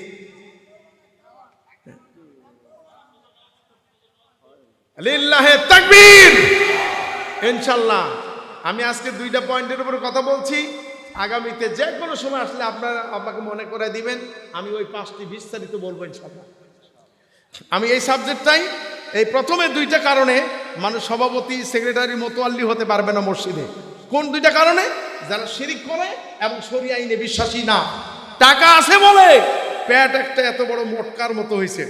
লিল্লাহে তাকবীর। ইনশাল্লাহ আমি আজকে 2টা পয়েন্টের উপর কথা বলছি। আগামীতে যে কোনো সময় আসলে আপনারা আমাকে মনে করে দিবেন, আমি ওই 5টি বিস্তারিত বলবো ইনশাল্লাহ। আমি এই সাবজেক্টটাই এই প্রথমে 2টা কারণে মানুষ সভাপতি সেক্রেটারি মোতোয়াল্লি হতে পারবে না মসজিদে। কোন 2টা কারণে? যারা শিরিক করে এবং শরীয়ত আইনে বিশ্বাসী না। টাকা আছে বলে পেট একটা এত বড় মোটকার মতো হয়েছে,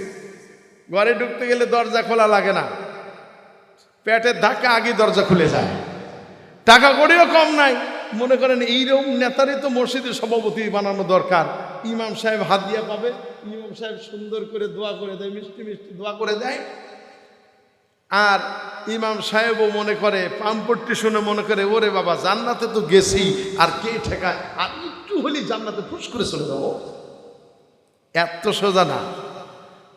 ঘরে ঢুকতে গেলে দরজা খোলা লাগে না, পেটের ধাক্কা আগে দরজা খুলে যায়। টাকা করেও কম নাই, মনে করেন এইরকম নেতারই তো মসজিদের সভাপতি বানানো দরকার। ইমাম সাহেব হাদিয়া পাবে, ইমাম সাহেব সুন্দর করে দোয়া করে দেয়, মিষ্টি মিষ্টি দোয়া করে দেয়, আর ইমাম সাহেবও মনে করে পাম্পট্টি শুনে মনে করে ওরে বাবা জান্নাতে তো গেছি, আর কে ঠেকায়, আর একটু হলেই জান্নাতে ফুস করে চলে যাবো। এত সোজা না।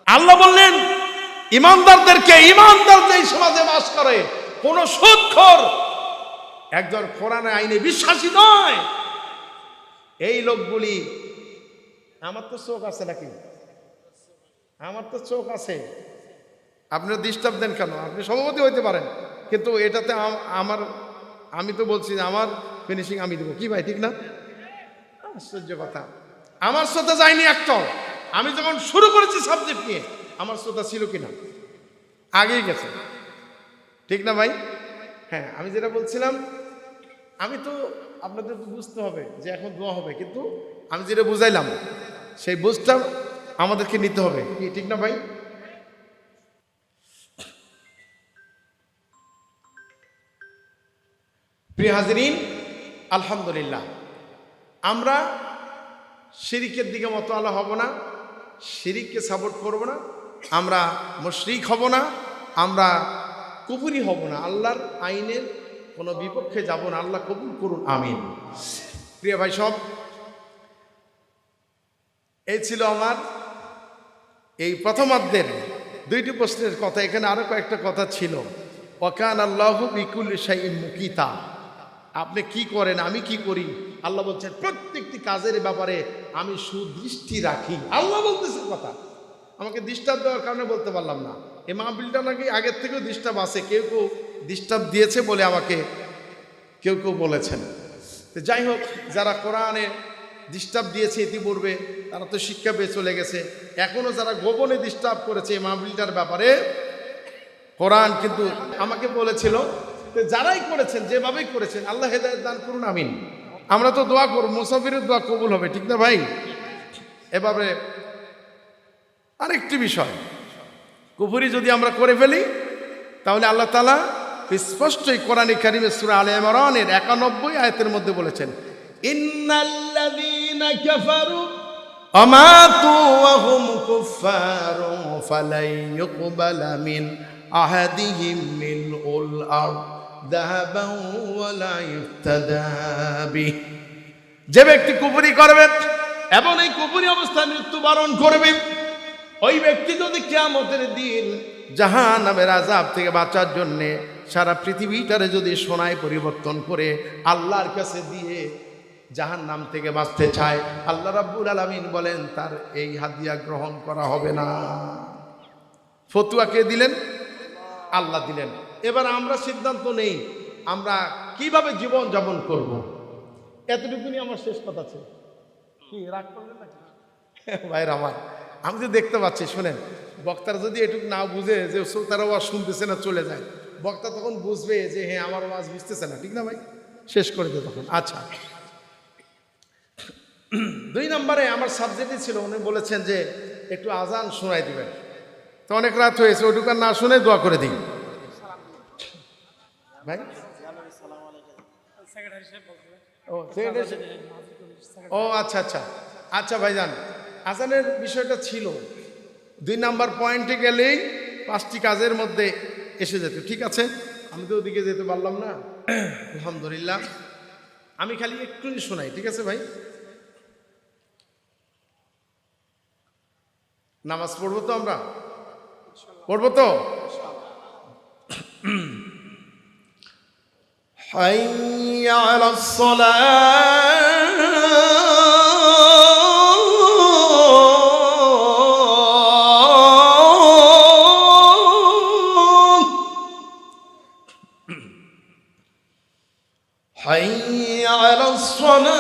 আল্লাহ বললেন ইমানদারদেরকে, ইমানদার যেই সমাজে বাস করে কোন সুদখোর একজন কোরআন আইনে বিশ্বাসী নয়, এই লোকগুলি। আমার তো চোখ আছে নাকি? আমার তো চোখ আছে, আপনারা ডিস্টার্ব দেন কেন? আপনি সভাপতি হইতে পারেন, কিন্তু এটাতে আমি তো বলছি আমার ফিনিশিং আমি দেবো, কি ভাই ঠিক না? আশ্চর্য কথা, আমার শ্রোতা যায়নি একটাও। আমি যখন শুরু করেছি সাবজেক্ট নিয়ে আমার শ্রোতা ছিল কিনা? আগেই গেছে, ঠিক না ভাই? হ্যাঁ, আমি যেটা বলছিলাম, আমি তো আপনাদের তো বুঝতে হবে যে এখন দোয়া হবে, কিন্তু আমি যেটা বুঝাইলাম সেই বুঝটা আমাদেরকে নিতে হবে, কি ঠিক না ভাই? প্রিয় হাজিরিন, আলহামদুলিল্লাহ আমরা শিরিকের দিকে মতোয়ালা হব না, শিরিককে সাপোর্ট করব না, আমরা মুশরিক হব না, আমরা কুফরি হব না, আল্লাহর আইনের কোনো বিপক্ষে যাব না। আল্লাহ কবুল করুন, আমিন। প্রিয় ভাই সব, এই ছিল আমার এই প্রথমার্ধের 2টি প্রশ্নের কথা। এখানে আরো কয়েকটা কথা ছিল। ওয়াকান আল্লাহু বিকুল্লি শাইইন মুকিতা, আপনি কি করেন আমি কি করি, আল্লাহ বলছেন প্রত্যেকটি কাজের ব্যাপারে আমি সুদৃষ্টি রাখি। আল্লাহ বলতেছে কথা, আমাকে ডিস্টার্ব দেওয়ার কারণে বলতে পারলাম না। এই মাহফিলটা নাকি আগের থেকেও ডিস্টার্ব আছে, কেউ কেউ ডিস্টার্ব দিয়েছে বলে আমাকে কেউ কেউ বলেছেন। তো যাই হোক, যারা কোরআনে ডিস্টার্ব দিয়েছে ইতিপূর্বে তারা তো শিক্ষা পেয়ে চলে গেছে। এখনো যারা গোপনে ডিস্টার্ব করেছে এই মাহফিলটার ব্যাপারে, কোরআন কিন্তু আমাকে বলেছিল যারাই করেছেন যেভাবেই করেছেন আল্লাহ হেদায়েত দান করুন, আমিন। আমরা তো দোয়া করব, মুসাফিরের দোয়া কবুল হবে, ঠিক না ভাই? এভাবে আরেকটি বিষয়, কুফরি যদি আমরা করে ফেলি তাহলে আল্লাহ তাআলা স্পষ্টই কোরআনে কারিমে সূরা আলে ইমরানের 91 আয়াতের মধ্যে বলেছেন, ইন্নাল্লাযীনা কাফারু আমাতু ওয়া হুম কুফফারু ফালাই ইউকবালা মিন আহাদিহিম মিলউল আরদ যাহাবান ওয়ালা ইফতাদা বিহি। যে ব্যক্তি কুফরি করবে এবং এই কুফরি অবস্থায় মৃত্যুবরণ করবে, ওই ব্যক্তি যদি কিয়ামতের দিন জাহান্নামের আযাব থেকে বাঁচার জন্যে সারা পৃথিবীটারে যদি সোনায় পরিবর্তন করে আল্লাহর কাছে দিয়ে জাহান্নাম থেকে বাঁচতে চায়, আল্লাহ রাব্বুল আলামিন বলেন তার এই হাদিয়া গ্রহণ করা হবে না। ফতোয়া কে দিলেন? আল্লাহ দিলেন। এবার আমরা সিদ্ধান্ত নেই আমরা কিভাবে জীবন যাপন করব। এতটুকুনি আমার শেষ কথা ছিল। কি রাগ করলেন নাকি ভাইরা আমার? আমি তো দেখতে পাচ্ছি, শোনেন, বক্তারা যদি এটুকু না বুঝে যে শ্রোতারা ওয়াজ শুনতেছে না চলে যায়, বক্তা তখন বুঝবে যে হ্যাঁ আমার ওয়াজ বুঝতেছে না, ঠিক না ভাই? শেষ করে দে তখন। আচ্ছা, 2 নম্বরে আমার সাবজেক্টই ছিল, উনি বলেছেন যে একটু আজান শোনাই দিবেন। তো অনেক রাত হয়েছে, ওটুকু না শুনে দোয়া করে দিই ভাই। ও আচ্ছা আচ্ছা আচ্ছা ভাইজান, আজানের বিষয়টা ছিল, 2 নাম্বার পয়েন্টে গেলেই 5টি কাজের মধ্যে এসে যেত। ঠিক আছে, আমি তো ওদিকে যেতে পারলাম না। আলহামদুলিল্লাহ, আমি খালি একটুই শোনাই। ঠিক আছে ভাই, নামাজ পড়বো তো, আমরা পড়বো তো। হাইয়া আলাস সালাহ, হাইয়া আলাস সালাহ।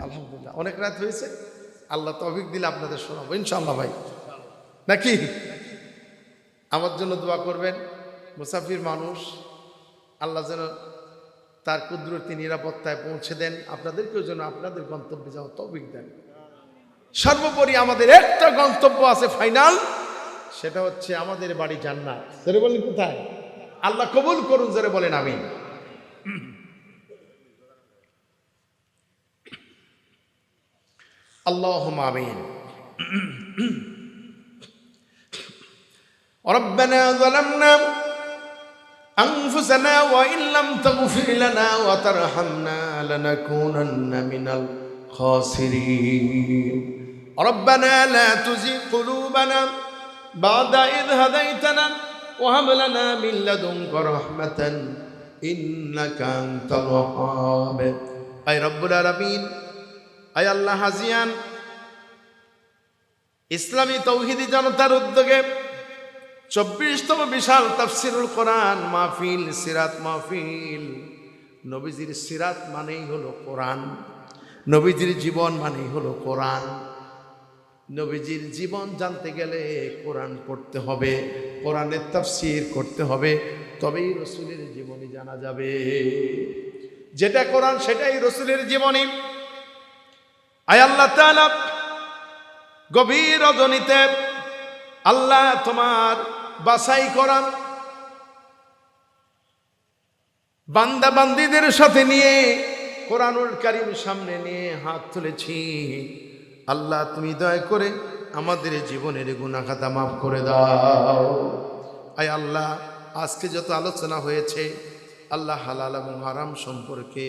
আলহামদুলিল্লাহ, অনেক রাত হয়েছে, আল্লাহ তৌফিক দিলে আপনাদের শোনাবো ইনশাআল্লাহ ভাই, নাকি? আমার জন্য দোয়া করবেন, মুসাফির মানুষ, আল্লাহ যেন তার কুদরতি নিরাপত্তায় পৌঁছে দেন, আপনাদেরকেও যেন আপনাদের গন্তব্যে যাওয়া তৌফিক দেন। সর্বোপরি আমাদের একটা গন্তব্য আছে ফাইনাল, সেটা হচ্ছে আমাদের বাড়ি জান্নাত। জোরে বলেন কোথায়? আল্লাহ কবুল করুন, জোরে বলেন আমিন। اللهم آمين. ربنا ظلمنا أنفسنا وإن لم تغفر لنا وترحمنا لنكونن من الخاسرين. ربنا لا تزغ قلوبنا بعد إذ هديتنا وهب لنا من لدنك رحمة إنك أنت الوهاب. أي رب العالمين, আয় আল্লাহ, হাজিয়ান ইসলামী তৌহিদি জনতার উদ্যোগে 24তম বিশাল তাফসিরুল কোরআন মাহফিল, সিরাত মাহফিল। নবীজির সিরাত মানেই হলো কোরআন, নবীজির জীবন মানেই হলো কোরআন। নবীজির জীবন জানতে গেলে কোরআন পড়তে হবে, কোরআনের তাফসির করতে হবে, তবেই রসুলের জীবনী জানা যাবে। যেটা কোরআন সেটাই রসুলের জীবনী। আয় আল্লাহ তাআলা, গভীর রজনীতে আল্লাহ তোমার বাছাই করা বান্দা বান্দীদের সাথে নিয়ে কোরআনুল কারীম সামনে নিয়ে হাত তুলেছি। আল্লাহ তুমি দয়া করে আমাদের জীবনের গুনাহ খাতা মাফ করে দাও। আয় আল্লাহ, আজকে যত আলোচনা হয়েছে আল্লাহ হালাল এবং হারাম সম্পর্কে,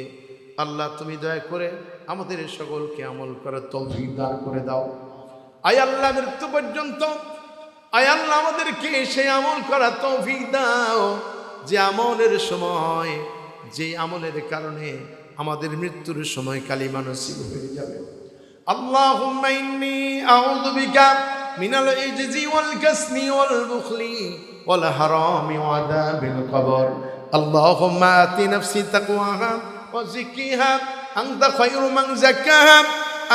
আল্লাহ তুমি দয়া করে আমাদের সকলকে আমল করার তৌফিক দান করে দাও। আয় আল্লাহ, মৃত্যু পর্যন্ত আয় আল্লাহ আমাদেরকে সেই আমল করার তৌফিক দাও যে আমলের সময়, যে আমলের কারণে আমাদের মৃত্যুর সময় কালিমা নসিব হয়ে যাবে। আল্লাহুম্মা ইন্নী আউযু বিকা মিনাল ইজজি ওয়াল কাসনি ওয়াল বুখলি ওয়াল হারামি ওয়া আযাবিল কবর। আল্লাহুম্মা আতি নাফসি তাকওয়াহা وزكيها أنت خير من زكاها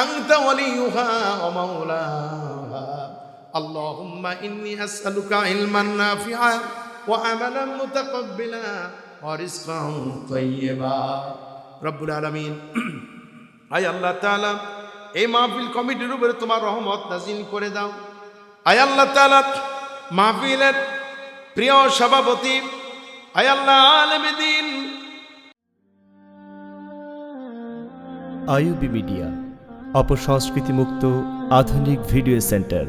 أنت وليها ومولاها. اللهم إني أسألك علما نافعا وعملا متقبلا ورزقا طيبا. رب العالمين, আয় আল্লাহ তাআলা এই মাহফিল কমিটির উপরে তোমার রহমত নাজিল করে দাও। আয় আল্লাহ তাআলা, মাহফিলের প্রিয় সভাপতি আয় আল্লাহ আলেমে দ্বীন আইইউবি মিডিয়া, অপসংস্কৃতি মুক্ত আধুনিক ভিডিও সেন্টার।